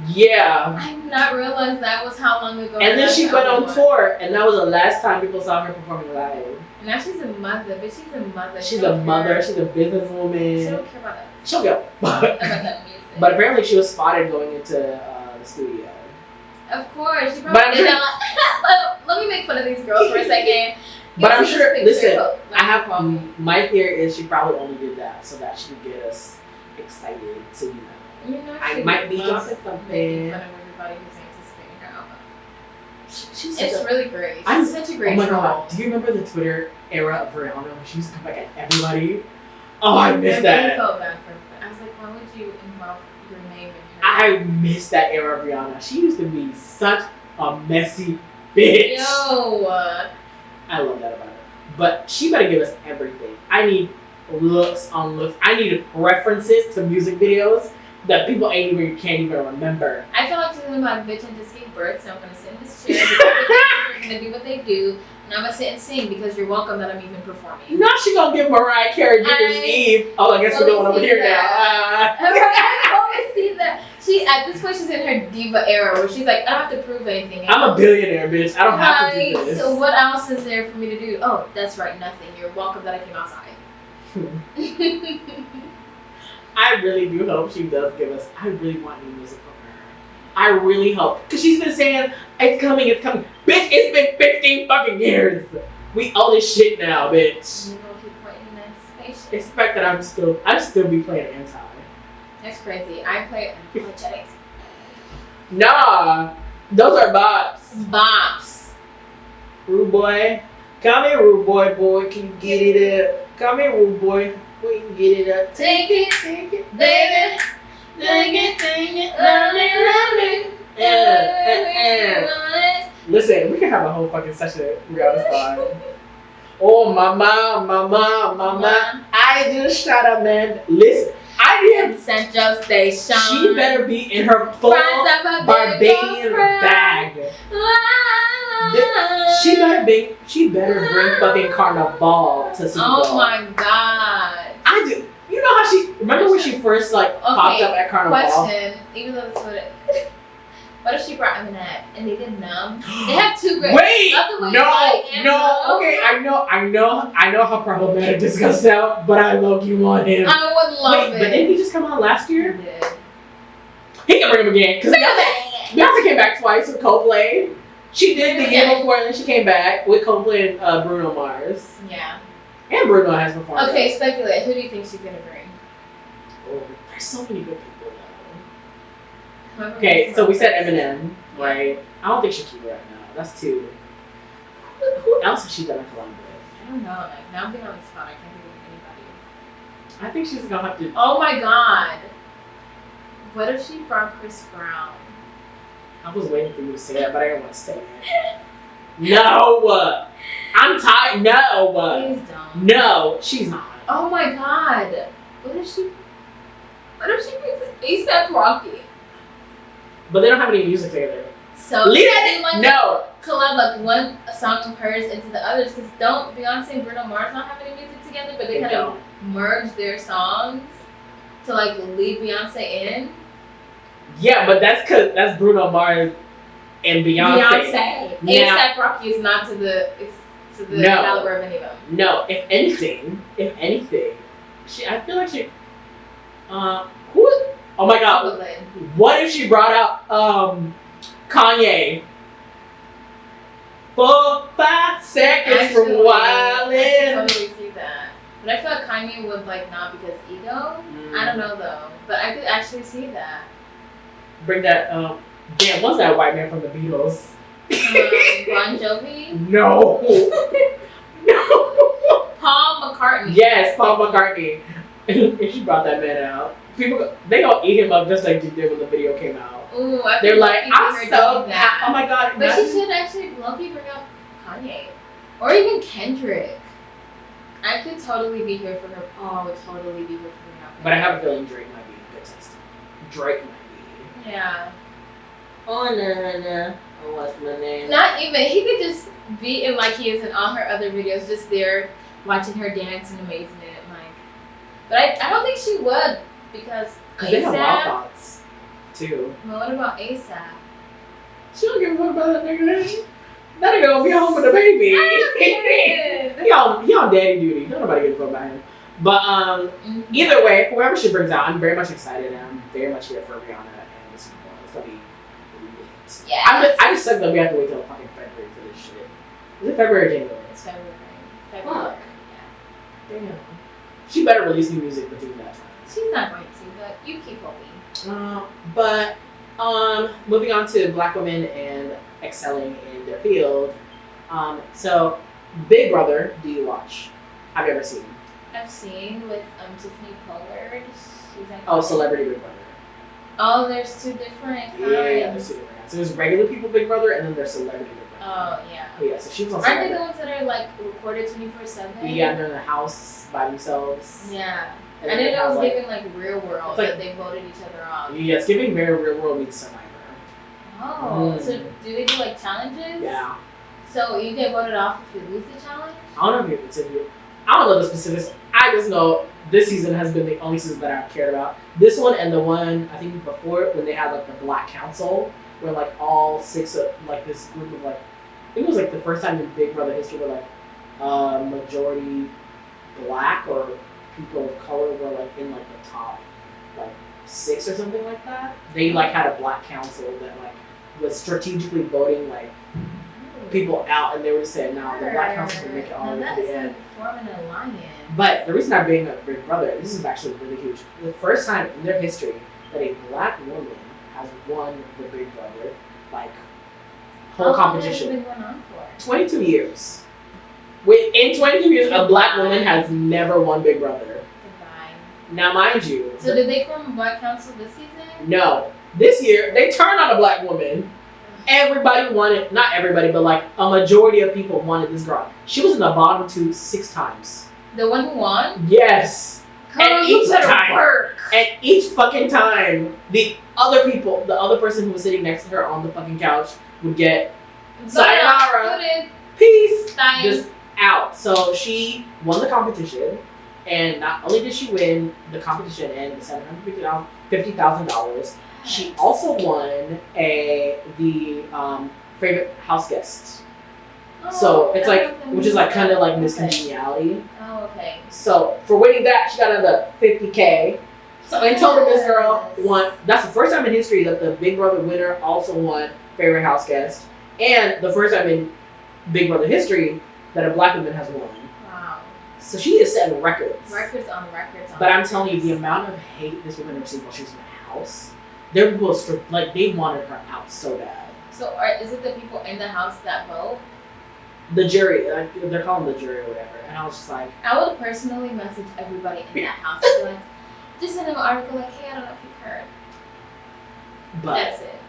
Yeah. I did not realize that was how long ago. And then she went on tour, and that was the last time people saw her performing live. Now she's a mother, but she's a mother. She's a mother. She's a businesswoman. She don't care about that. She'll go. About that music. But apparently she was spotted going into the studio. Of course. She probably did that. Let me make fun of these girls for a second. But I'm sure, listen, I have my theory is she probably only did that so that she could get us excited to, I might be dropping something. Making fun of everybody who's anticipating her album. It's really great. She's such a great Oh my troll. god, do you remember the Twitter era of Rihanna when she used to come back at everybody? Oh, I missed that. I really felt bad for her. I was like, why would you involve your name in her? I missed that era of Rihanna. She used to be such a messy bitch. Yo. I love that about her. But she better give us everything. I need looks on looks. I need references to music videos that people can't even remember. I feel like she's gonna be like, bitch, I just gave birth, so I'm gonna sit in this chair. They're gonna do what they do, and I'm gonna sit and sing because you're welcome that I'm even performing. Now she gonna give Mariah Carey New Year's Eve. Oh, I guess we're going over here now. I always see that. She at this point she's in her diva era where she's like, I don't have to prove anything. I'm a billionaire, bitch. I don't have to do this. So what else is there for me to do? Oh, that's right, nothing. You're welcome that I came outside. I really do hope she does give us. I really want new music from her. I really hope. Because she's been saying, it's coming. Bitch, it's been 15 fucking years. We own this shit now, bitch. You're gonna keep pointing in anticipation. Expect that I'd still be playing Anti. That's crazy. I play Untitled. Nah, those are bops. Bops. Rude boy. Come here, rude boy, can you get it up? Come here, rude boy, we can get it up. Take it, baby. Take it, love me. Listen, we can have a whole fucking session at Rihanna's time. Oh, mama, I just shot a man. Listen, Central Station. She better be in her full Barbadian bag. She better bring fucking Carnival to Super Bowl. Oh my god. I do. You know how she, remember when she first popped up at Carnival? Question, even though that's what if she brought Eminem and they did Numb? They have two great. Wait, no. Okay, I know how problematic this gonna sound, but I love you on him. I would love it. But didn't he just come out last year? He did. He can bring him again because Beyonce came back twice with Coldplay. She did the year before, and then she came back with Coldplay and Bruno Mars. Yeah. And Bruno has performed. Okay, speculate. Who do you think she's gonna bring? Oh, there's so many good people now. Okay, so we said Eminem, right? I don't think Shakira right now. That's two. Who else has she done a collab with? I don't know. Like, now I'm being on the spot. I can't think of anybody. I think she's gonna have to. Oh my god. What if she brought Chris Brown? I was waiting for you to say that, but I didn't want to say it. No! I'm tired. No! Please don't. No, she's not. Oh my god. What if she brings ASAP Rocky? But they don't have any music together. So Leave she that did, like, no. collab like one song of hers into the others, because don't Beyonce and Bruno Mars not have any music together, but they kind of merge their songs to like lead Beyonce in. Yeah, but that's because that's Bruno Mars and Beyonce. ASAP Rocky is not to the caliber of any of them. No, if anything, I feel like she. Who? Oh my god! What if she brought out Kanye? 4, 5 seconds from Wildin'. I can totally see that. But I feel like Kanye would like not because ego. I don't know though, but I could actually see that. Bring that. Damn, what's that white man from the Beatles? Bon Jovi? No. No. Paul McCartney. Yes, Paul McCartney. And she brought that man out. People, they gonna eat him up just like you did when the video came out. Ooh, they're like, I'm so happy. Oh my god. But she should actually low-key bring up Kanye. Or even Kendrick. I could totally be here for her. Oh, I would totally be here for her. But I have a feeling Drake might be a good test. Drake might be. Yeah. Oh, no. Oh, what's my name? Not even. He could just be in like he is in all her other videos, just there watching her dance and amazing it. Like, but I don't think she would because they have wild thoughts too. Well, what about ASAP? She don't give a fuck about that nigga. That nigga gonna be home with the baby. he on daddy duty. Don't nobody give a fuck about him. But either way, whoever she brings out, I'm very much excited and I'm very much here for Rihanna and this one. It's gonna be lit. Yeah. I just suck that we have to wait till fucking February for this shit. Is it February or January? It's February. Fuck. Yeah. Damn. She better release new music between that time. She's not going to, but you keep hoping. But moving on to Black women and excelling in their field. So Big Brother, do you watch? Have you ever seen? I've seen with Tiffany Pollard. She's like Celebrity Big Brother. Oh, there's two different kinds. Yeah, there's two different kinds. So there's regular people Big Brother and then there's Celebrity Big Brother. Oh, yeah. Yeah, so she was on Aren't they the ones that are like recorded 24/7? Yeah, they're in the house by themselves. Yeah. And I didn't know it was like, giving like real world that they voted each other off. Yeah, it's giving very real world meets Survivor. Oh, so do they do like challenges? Yeah. So you get voted off if you lose the challenge? I don't know if you continue. I don't know the specifics. I just know this season has been the only season that I've cared about. This one and the one I think before when they had like the Black Council, where like all 6 of like this group of like I think it was like the first time in Big Brother history where like majority Black or people of color were like in like the top like 6 or something like that. They like had a Black Council that like was strategically voting like people out, and they were just saying, "No, the Black Council can make it all the way to the end." Forming an alliance. But the reason I'm being a Big Brother, this is actually really huge. The first time in their history that a Black woman has won the Big Brother, like whole competition. How long has it been going on for? 22 years. In 22 years, a Black woman has never won Big Brother. Goodbye. Now, mind you. So did they form a Black Council this season? No. This year, they turned on a Black woman. Everybody wanted, not everybody, but like a majority of people wanted this girl. She was in the bottom 2 6 times. The one who won? Yes. Girl, you better work. And each fucking time, the other person who was sitting next to her on the fucking couch would get sayonara, peace, just out. So she won the competition, and not only did she win the competition and the $750,000, she also won the favorite house guest. Oh, so it's like, which is like kind of like Miss Congeniality. Oh, okay. So for winning that, she got another $50K. So in total, this girl won. That's the first time in history that the Big Brother winner also won favorite house guest, And the first time in Big Brother history that a black woman has won. Wow. So she is setting records. Records on records on But I'm records. telling you, the amount of hate this woman received while she was in the house, they were like they wanted her out so bad. So is it the people in the house that vote? The jury, like, they're calling the jury or whatever, and I was just like, I would personally message everybody in that house and be like, just send them an article like, hey, I don't know if you've heard. but That's it.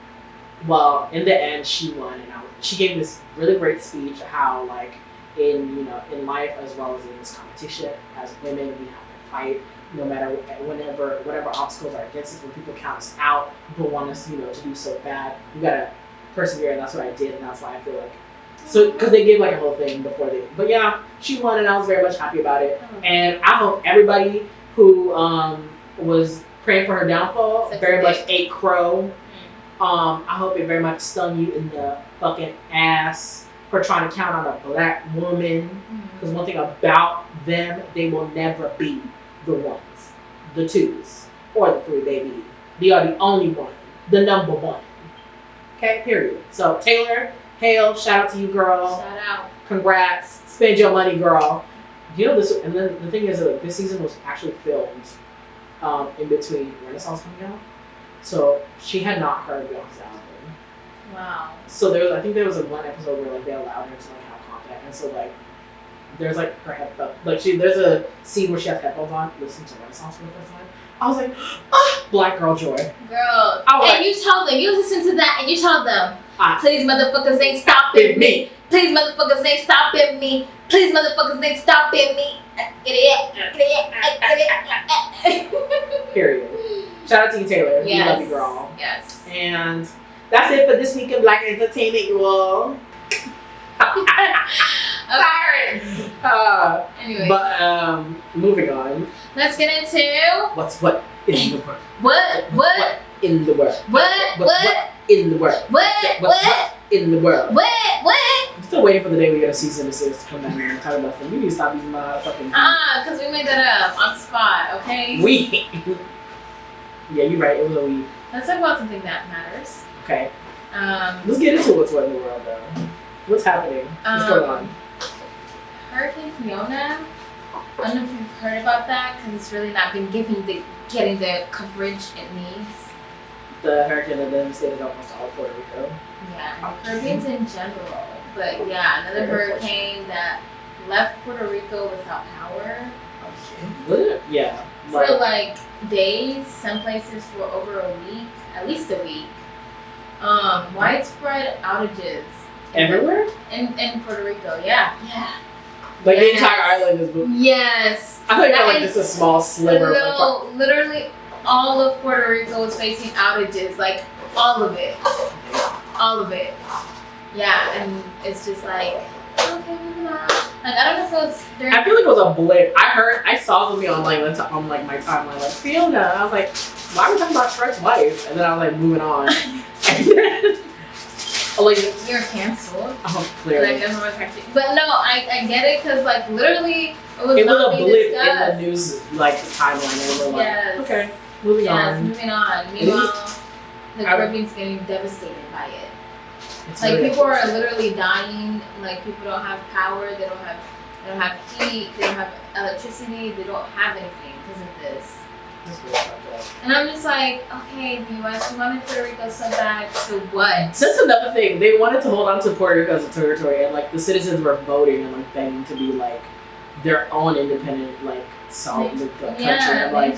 well, in the end, she won, and she gave this really great speech how like in life as well as in this competition as women we have to fight no matter whatever obstacles are against us. When people count us out, people want us to do so bad. You gotta persevere, and that's what I did, and that's why I feel like. So, because they gave like a whole thing before but yeah, she won, and I was very much happy about it. And I hope everybody who was praying for her downfall very much ate crow. I hope it very much stung you in the fucking ass for trying to count on a black woman. Because one thing about them, they will never be the ones, the twos, or the three, baby. They are the only one, the number one. Okay, period. So Taylor, hail, shout out to you, girl. Shout out. Congrats. Spend your money, girl. This, and then the thing is, this season was actually filmed in between Renaissance coming out. So she had not heard Beyonce's album. Wow. So I think there was one episode where like they allowed her to like have contact, and so like there's like her headphones, like there's a scene where she has headphones on, listening to Renaissance for the first time. I was like, black girl joy. Girl. And you tell them, you listen to that and you tell them, please motherfuckers ain't stopping me. Please motherfuckers ain't stopping me. Please motherfuckers ain't stopping me. Period. Shout out to you, Taylor. Yes. We love you, girl. Yes. And that's it for this week in Black Entertainment, you all. Okay. Anyway. But moving on. Let's get into What in the world? What in the world? What in the world? What in the world? What? I'm still waiting for the day we get a cease and desist from that man. Talking about them. You need to stop using my fucking. Because we made that up on the spot. Okay. We. Yeah, you're right. It was a we. Let's talk about something that matters. Okay. Let's get into what's what in the world, though. What's happening? What's going on? Hurricane Fiona. I don't know if you've heard about that because it's really not been getting the coverage it needs. The hurricane that devastated almost all of Puerto Rico. Yeah, hurricanes in general. But yeah, another hurricane that left Puerto Rico without power. Okay. Yeah. For like days, some places for over a week, at least a week. Widespread outages. Everywhere? In Puerto Rico, yeah. Yeah. Like the entire island is moving. Yes. I thought like just a small sliver. No, literally all of Puerto Rico was facing outages. Like all of it. All of it. Yeah, and it's just like, okay, moving on. Like I don't know if it was I feel like it was a blip. I saw something on like my timeline like Fiona. I was like, why are we talking about Shrek's wife? And then I was like moving on. And then, like, you're canceled. Oh, clearly. Like, but no, I get it because like literally it was a not being blip discussed. in the news like timeline. And we're like, yes. Okay, moving on. Moving on. Meanwhile, the Caribbean's getting devastated by it. It's like really people are literally dying. Like people don't have power. They don't have heat. They don't have electricity. They don't have anything because of this. And I'm just like, okay, the U.S. wanted Puerto Rico so bad, so what? That's another thing. They wanted to hold on to Puerto Rico as a territory, and like the citizens were voting and like begging to be like their own independent like country. I'm like,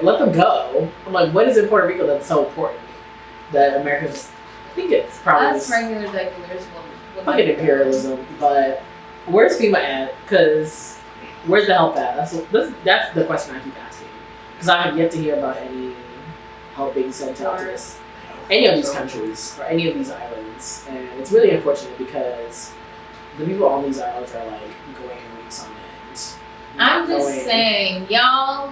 let them go. I'm like, what is in Puerto Rico that's so important that Americans? I think it's probably us regular regulars will fucking imperialism. But where's FEMA at? Because where's the help at? That's the question I keep asking. Because I have yet to hear about any help being sent out to any of these countries or any of these islands, and it's really unfortunate because the people on these islands are like going weeks on end. I'm just saying, y'all,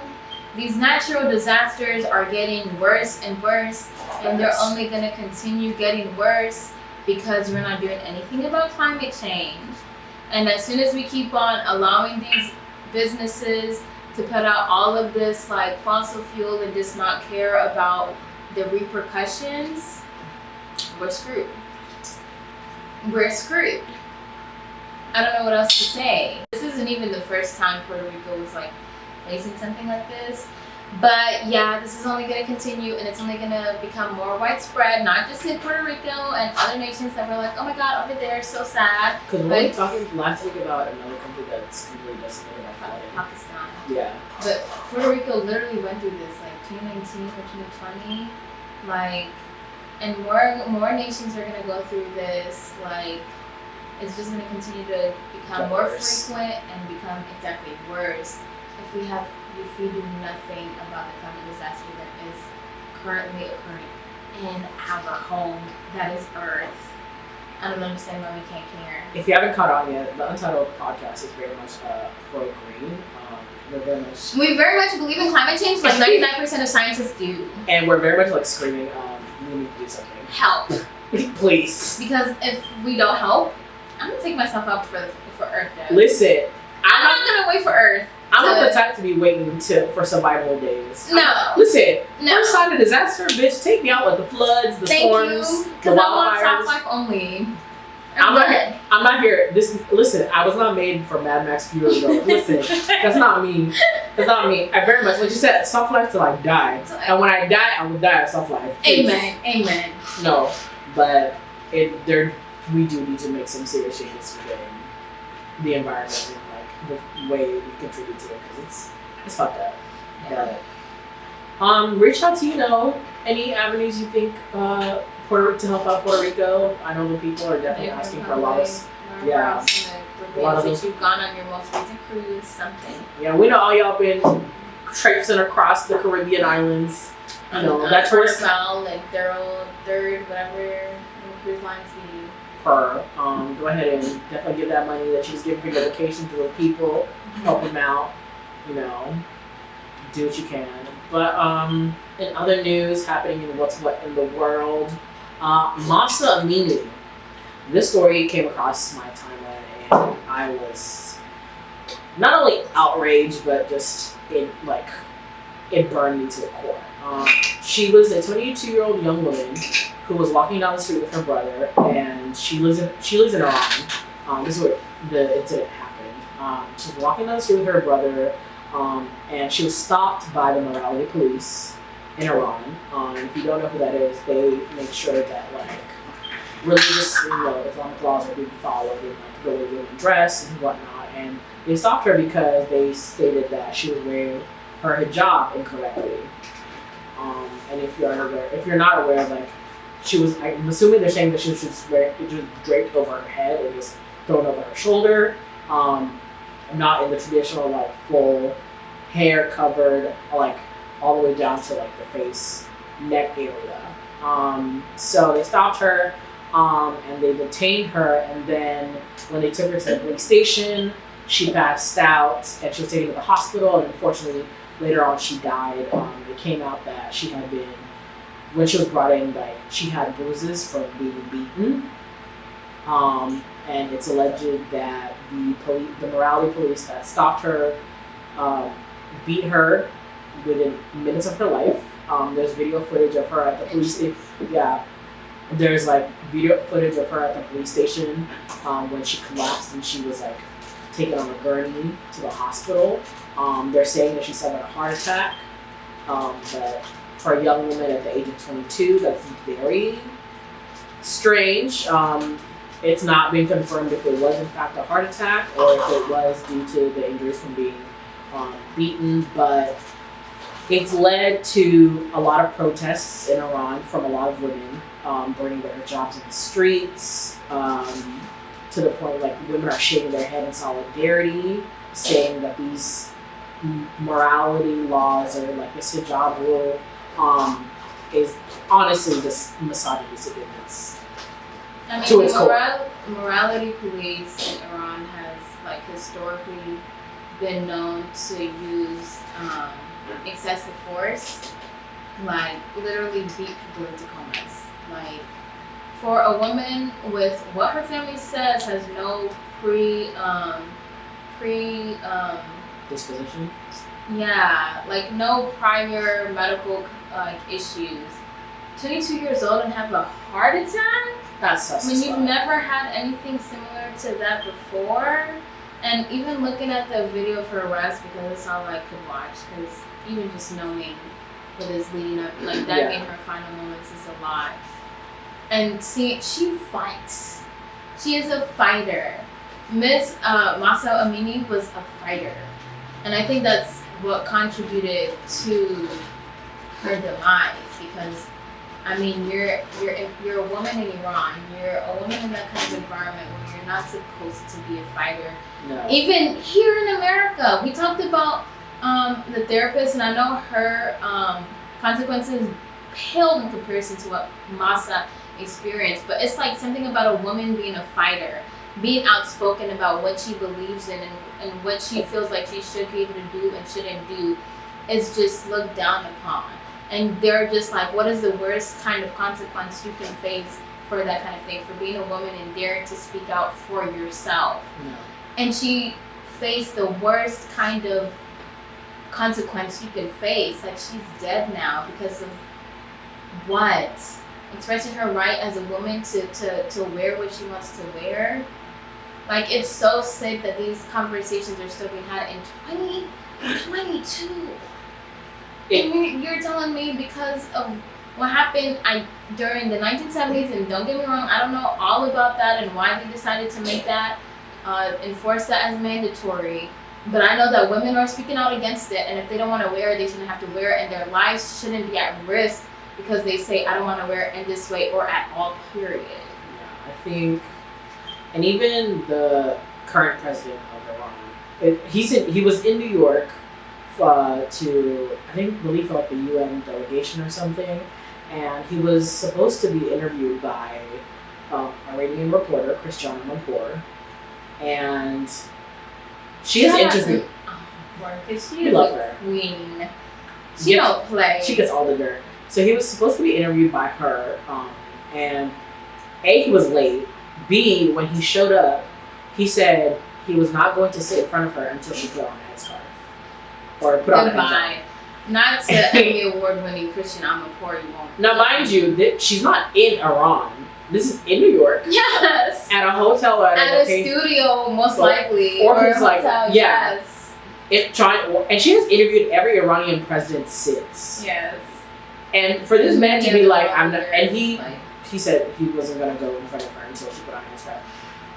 these natural disasters are getting worse and worse, and they're only going to continue getting worse because we're not doing anything about climate change. And as soon as we keep on allowing these businesses to put out all of this like fossil fuel and just not care about the repercussions, we're screwed. we're screwed. I don't know what else to say. This isn't even the first time Puerto Rico was like facing something like this. But yeah, this is only going to continue, and it's only going to become more widespread, not just in Puerto Rico and other nations that were like, oh my god, over there, so sad. Because we were talking last week about another country that's completely decimated by flooding. Pakistan. Yeah. But Puerto Rico literally went through this like 2019 or 2020, like, and more nations are going to go through this. Like, it's just going to continue to become more frequent and become exactly worse if we do nothing about the climate disaster that is currently occurring in our home, that is Earth. I don't understand why we can't care. If you haven't caught on yet, the Untitled podcast is very much pro-green. We very much believe in climate change, like 99% of scientists do. And we're very much like screaming, we need to do something. Help. Please. Because if we don't help, I'm going to take myself out for Earth, though. Listen. I'm not going to wait for Earth. I'm not the type to be waiting for survival days. No. Listen, first sign of disaster, bitch, take me out with the floods, the storms, the wildfires. I want soft life only. I'm not here. Listen, I was not made for Mad Max Fury Road. Listen, that's not me. That's not me. I very much, like you said, soft life till I die. And when I die, I will die of soft life. Amen. Amen. No, but we do need to make some serious changes within the environment and like the way we contribute to it, because it's fucked up. Yeah. But reach out to any avenues you think to help out Puerto Rico. I know the people are definitely asking for a lot of a lot of those. You've gone on your most recent cruise, something. Yeah, we know all y'all been traipsing across the Caribbean islands. That's where SUPERBOWL, like third, whatever the cruise lines be. Go ahead and definitely give that money that she's giving for your vacation to the people, help them out, do what you can. But in other news happening in what's what in the world, Masa Aminu. This story came across my timeline and I was not only outraged, but just it burned me to the core. She was a 22-year-old young woman who was walking down the street with her brother, and she lives in Iran. This is where the incident happened. She was walking down the street with her brother, and she was stopped by the morality police in Iran. If you don't know who that is, they make sure that religious, Islamic laws are being followed in the way women dress and whatnot. And they stopped her because they stated that she was wearing her hijab incorrectly. And if you're not aware, she was, I'm assuming they're saying that she was just draped over her head and just thrown over her shoulder, not in the traditional full hair covered all the way down to the face, neck area. So they stopped her, and they detained her, and then when they took her to the police station, she passed out and she was taken to the hospital, and unfortunately later on she died. It came out that she had been, when she was brought in, she had bruises from being beaten. And it's alleged that the morality police that stopped her beat her within minutes of her life. There's video footage of her at the police station. Yeah, there's video footage of her at the police station when she collapsed and she was taken on a gurney to the hospital. They're saying that she suffered a heart attack. But for a young woman at the age of 22, that's very strange. It's not been confirmed if it was in fact a heart attack or if it was due to the injuries from being beaten, but it's led to a lot of protests in Iran from a lot of women burning their jobs in the streets, to the point women are shaking their head in solidarity, saying that these morality laws or this hijab rule is honestly just misogynistic. To its core. Morality police in Iran has historically been known to use excessive force, literally beat people into comas. For a woman with what her family says has no disposition. Yeah, no prior medical issues. 22 years old and have a heart attack? That's so you've never had anything similar to that before, and even looking at the video of her arrest, because it's all I could watch, because even just knowing what is leading up, like that being her final moments is a lot. And see, she fights. She is a fighter. Miss Masa Amini was a fighter, and I think that's what contributed to her demise. Because, I mean, you're a woman in Iran. You're a woman in that kind of environment where you're not supposed to be a fighter. No. Even here in America, we talked about the therapist, and I know her consequences paled in comparison to what Masa experienced. But it's like something about a woman being a fighter, being outspoken about what she believes in and what she feels like she should be able to do and shouldn't do, is just looked down upon. And they're just like, what is the worst kind of consequence you can face for that kind of thing, for being a woman and daring to speak out for yourself? No. And she faced the worst kind of consequence you can face. Like, she's dead now because of what? Expressing her right as a woman to wear what she wants to wear. Like, it's so sick that these conversations are still being had in 2022. And you're telling me because of what happened during the 1970s, and don't get me wrong, I don't know all about that and why they decided to make that, enforce that as mandatory. But I know that women are speaking out against it, and if they don't want to wear it, they shouldn't have to wear it, and their lives shouldn't be at risk because they say, I don't want to wear it in this way or at all, period. Yeah, I think, and even the current president of Iran, he was in New York to, I believe for like the UN delegation or something, and he was supposed to be interviewed by Iranian reporter Christiana Manpour, and she is interviewed. We love her. Queen. She don't play. She gets all the dirt. So he was supposed to be interviewed by her, and A, he was late. B, when he showed up, he said he was not going to sit in front of her until she put on a headscarf. Or put on a hijab. Not to Emmy Award-winning Christian Amanpour. Now, mind you, she's not in Iran. This is in New York. Yes. At a hotel or at a studio, most likely. Or he's like, yeah. Yes. And she has interviewed every Iranian president since. Yes. And for this man to be like, I'm not, and he said he wasn't gonna go in front of her until she put on a headscarf.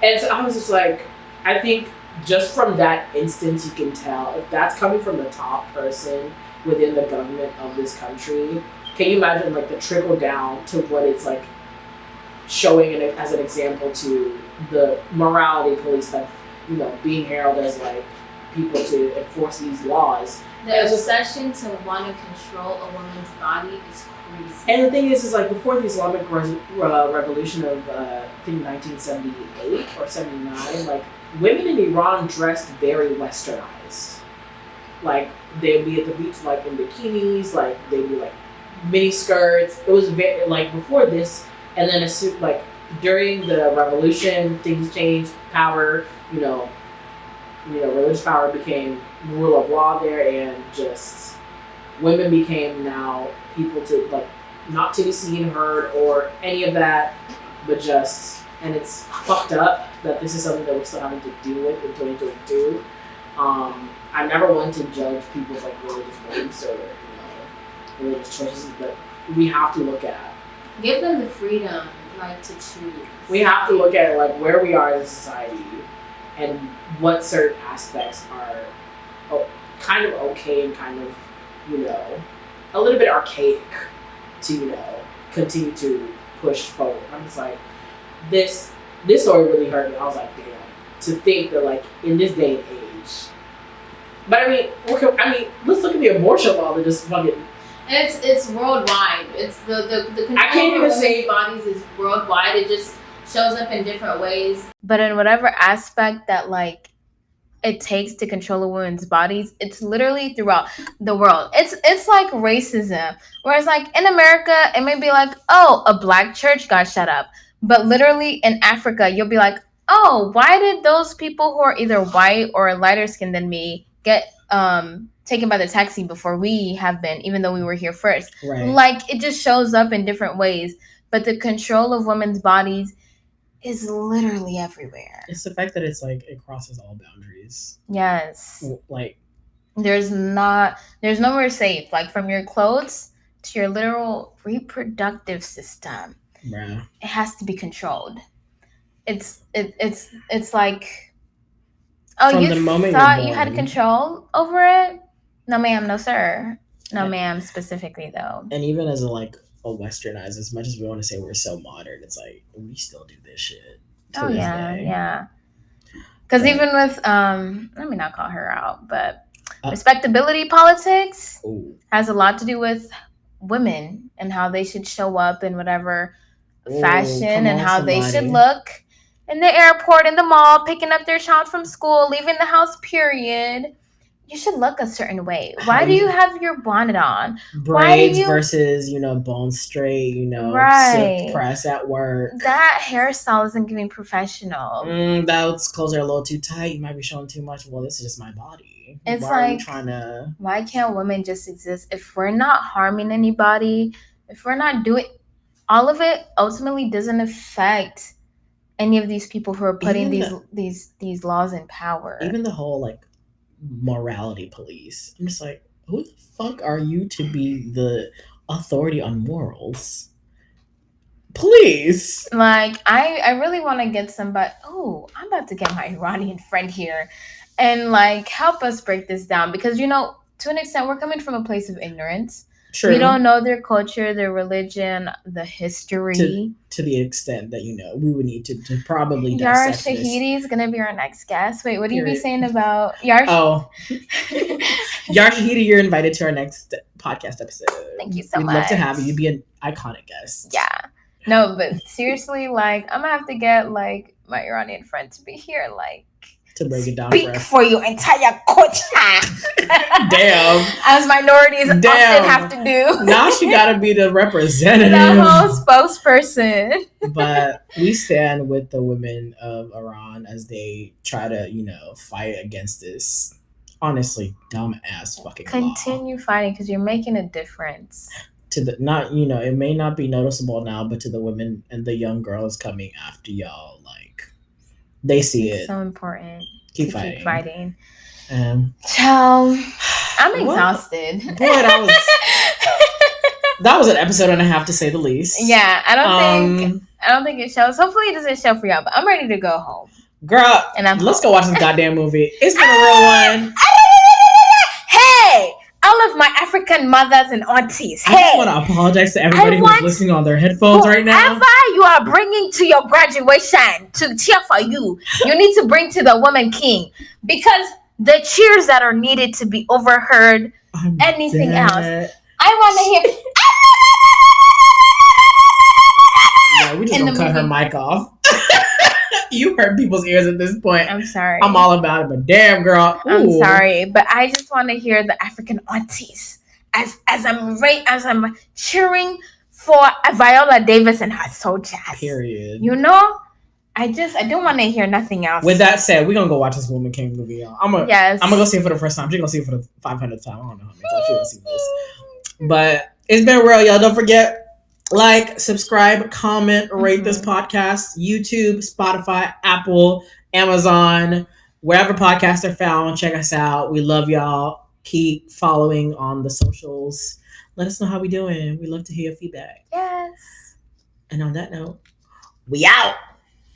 And so I was just like, I think just from that instance, you can tell if that's coming from the top person within the government of this country. Can you imagine like the trickle down to what it's like showing as an example to the morality police that, you know, being heralded as like people to enforce these laws. The obsession to want to control a woman's body is crazy. And the thing is like before the Islamic revolution of I think 1978 or 79, like women in Iran dressed very westernized. Like they'd be at the beach like in bikinis, like they'd be like mini skirts. It was very like before this, and then like during the revolution, things changed. Power, you know, religious power became rule of law there, and just women became now people to like not to be seen, heard, or any of that, but just, and it's fucked up that this is something that we're still having to deal with in 2022. I never want to judge people's like religious beliefs or religious choices, but we have to look at, give them the freedom like to choose. We have to look at like where we are as a society and what certain aspects are kind of okay and kind of, a little bit archaic to, continue to push forward. I'm just like, this story really hurt me. I was like, damn, to think that like in this day and age. But I mean, let's look at the abortion law that just fucking. It's worldwide. It's the control I can't even say bodies is worldwide. It just shows up in different ways. But in whatever aspect that like it takes to control a woman's bodies, it's literally throughout the world. It's like racism. Whereas like in America, it may be like, oh, a black church got shut up. But literally in Africa, you'll be like, oh, why did those people who are either white or lighter skinned than me get taken by the taxi before we have been, even though we were here first? Right. Like it just shows up in different ways. but the control of women's bodies is literally everywhere. It's the fact that it's like it crosses all boundaries. Yes. Like there's nowhere safe. Like from your clothes to your literal reproductive system. Bruh. It has to be controlled. It's like, oh, From you the moment thought you're you had born. control over it? No, ma'am. No, sir. No, ma'am. Specifically, though. And even as a westernized, as much as we want to say we're so modern, it's like we still do this shit. Oh yeah, yeah. Because even with let me not call her out, but respectability politics has a lot to do with women and how they should show up in whatever fashion and how they should look in the airport, in the mall, picking up their child from school, leaving the house, period. You should look a certain way. Why do you have your bonnet on? Braids versus, bone straight, silk press at work. That hairstyle isn't giving professional. Those clothes are a little too tight. You might be showing too much. Well, this is just my body. It's why can't women just exist? If we're not harming anybody, if we're not doing all of it, ultimately doesn't affect any of these people who are putting these laws in power. Even the whole morality police. I'm just like, who the fuck are you to be the authority on morals? Please. I really want to get somebody. Oh, I'm about to get my Iranian friend here and help us break this down, because to an extent we're coming from a place of ignorance. True. We don't know their culture, their religion, the history. To the extent that, we would need to probably Yara Shahidi is going to be our next guest. Wait, what do you be saying about Yara? Oh. Yara Shahidi, you're invited to our next podcast episode. Thank you so much. We'd love to have you. You'd be an iconic guest. Yeah. No, but seriously, I'm going to have to get, my Iranian friend to be here, to break it down speak for your entire culture. Damn. As minorities often have to do. Now she gotta be the representative. The whole spokesperson. But we stand with the women of Iran as they try to, fight against this honestly dumb ass fucking Continue law. Fighting, because you're making a difference. To the it may not be noticeable now, but to the women and the young girls coming after y'all, they see it. So important. Keep fighting. Child, I'm exhausted. Boy, that was an episode and a half, to say the least. Yeah, I don't think it shows. Hopefully it doesn't show for y'all, but I'm ready to go home. Girl, let's go watch this goddamn movie. It's been a real one. Hey! All of my African mothers and aunties. I just want to apologize to everybody who's listening on their headphones right now. Whoever you are bringing to your graduation to cheer for you, you need to bring to the Woman King, because the cheers that are needed to be overheard, anything else. I want to hear. Yeah, we just gonna cut her mic off. You hurt people's ears at this point. I'm sorry. I'm all about it, but damn, girl. Ooh. I'm sorry, but I just want to hear the African aunties as I'm cheering for Viola Davis and her soldiers. Period. I don't want to hear nothing else. With that said, we're gonna go watch this Woman King movie, y'all. I'm gonna go see it for the first time. She's gonna see it for the 500th time. I don't know how many times she's gonna see this. But it's been real, y'all. Don't forget. Subscribe, comment, rate this podcast, YouTube, Spotify, Apple, Amazon, wherever podcasts are found. Check us out. We love y'all. Keep following on the socials. Let us know how we doing. We love to hear your feedback. Yes. And on that note, we out.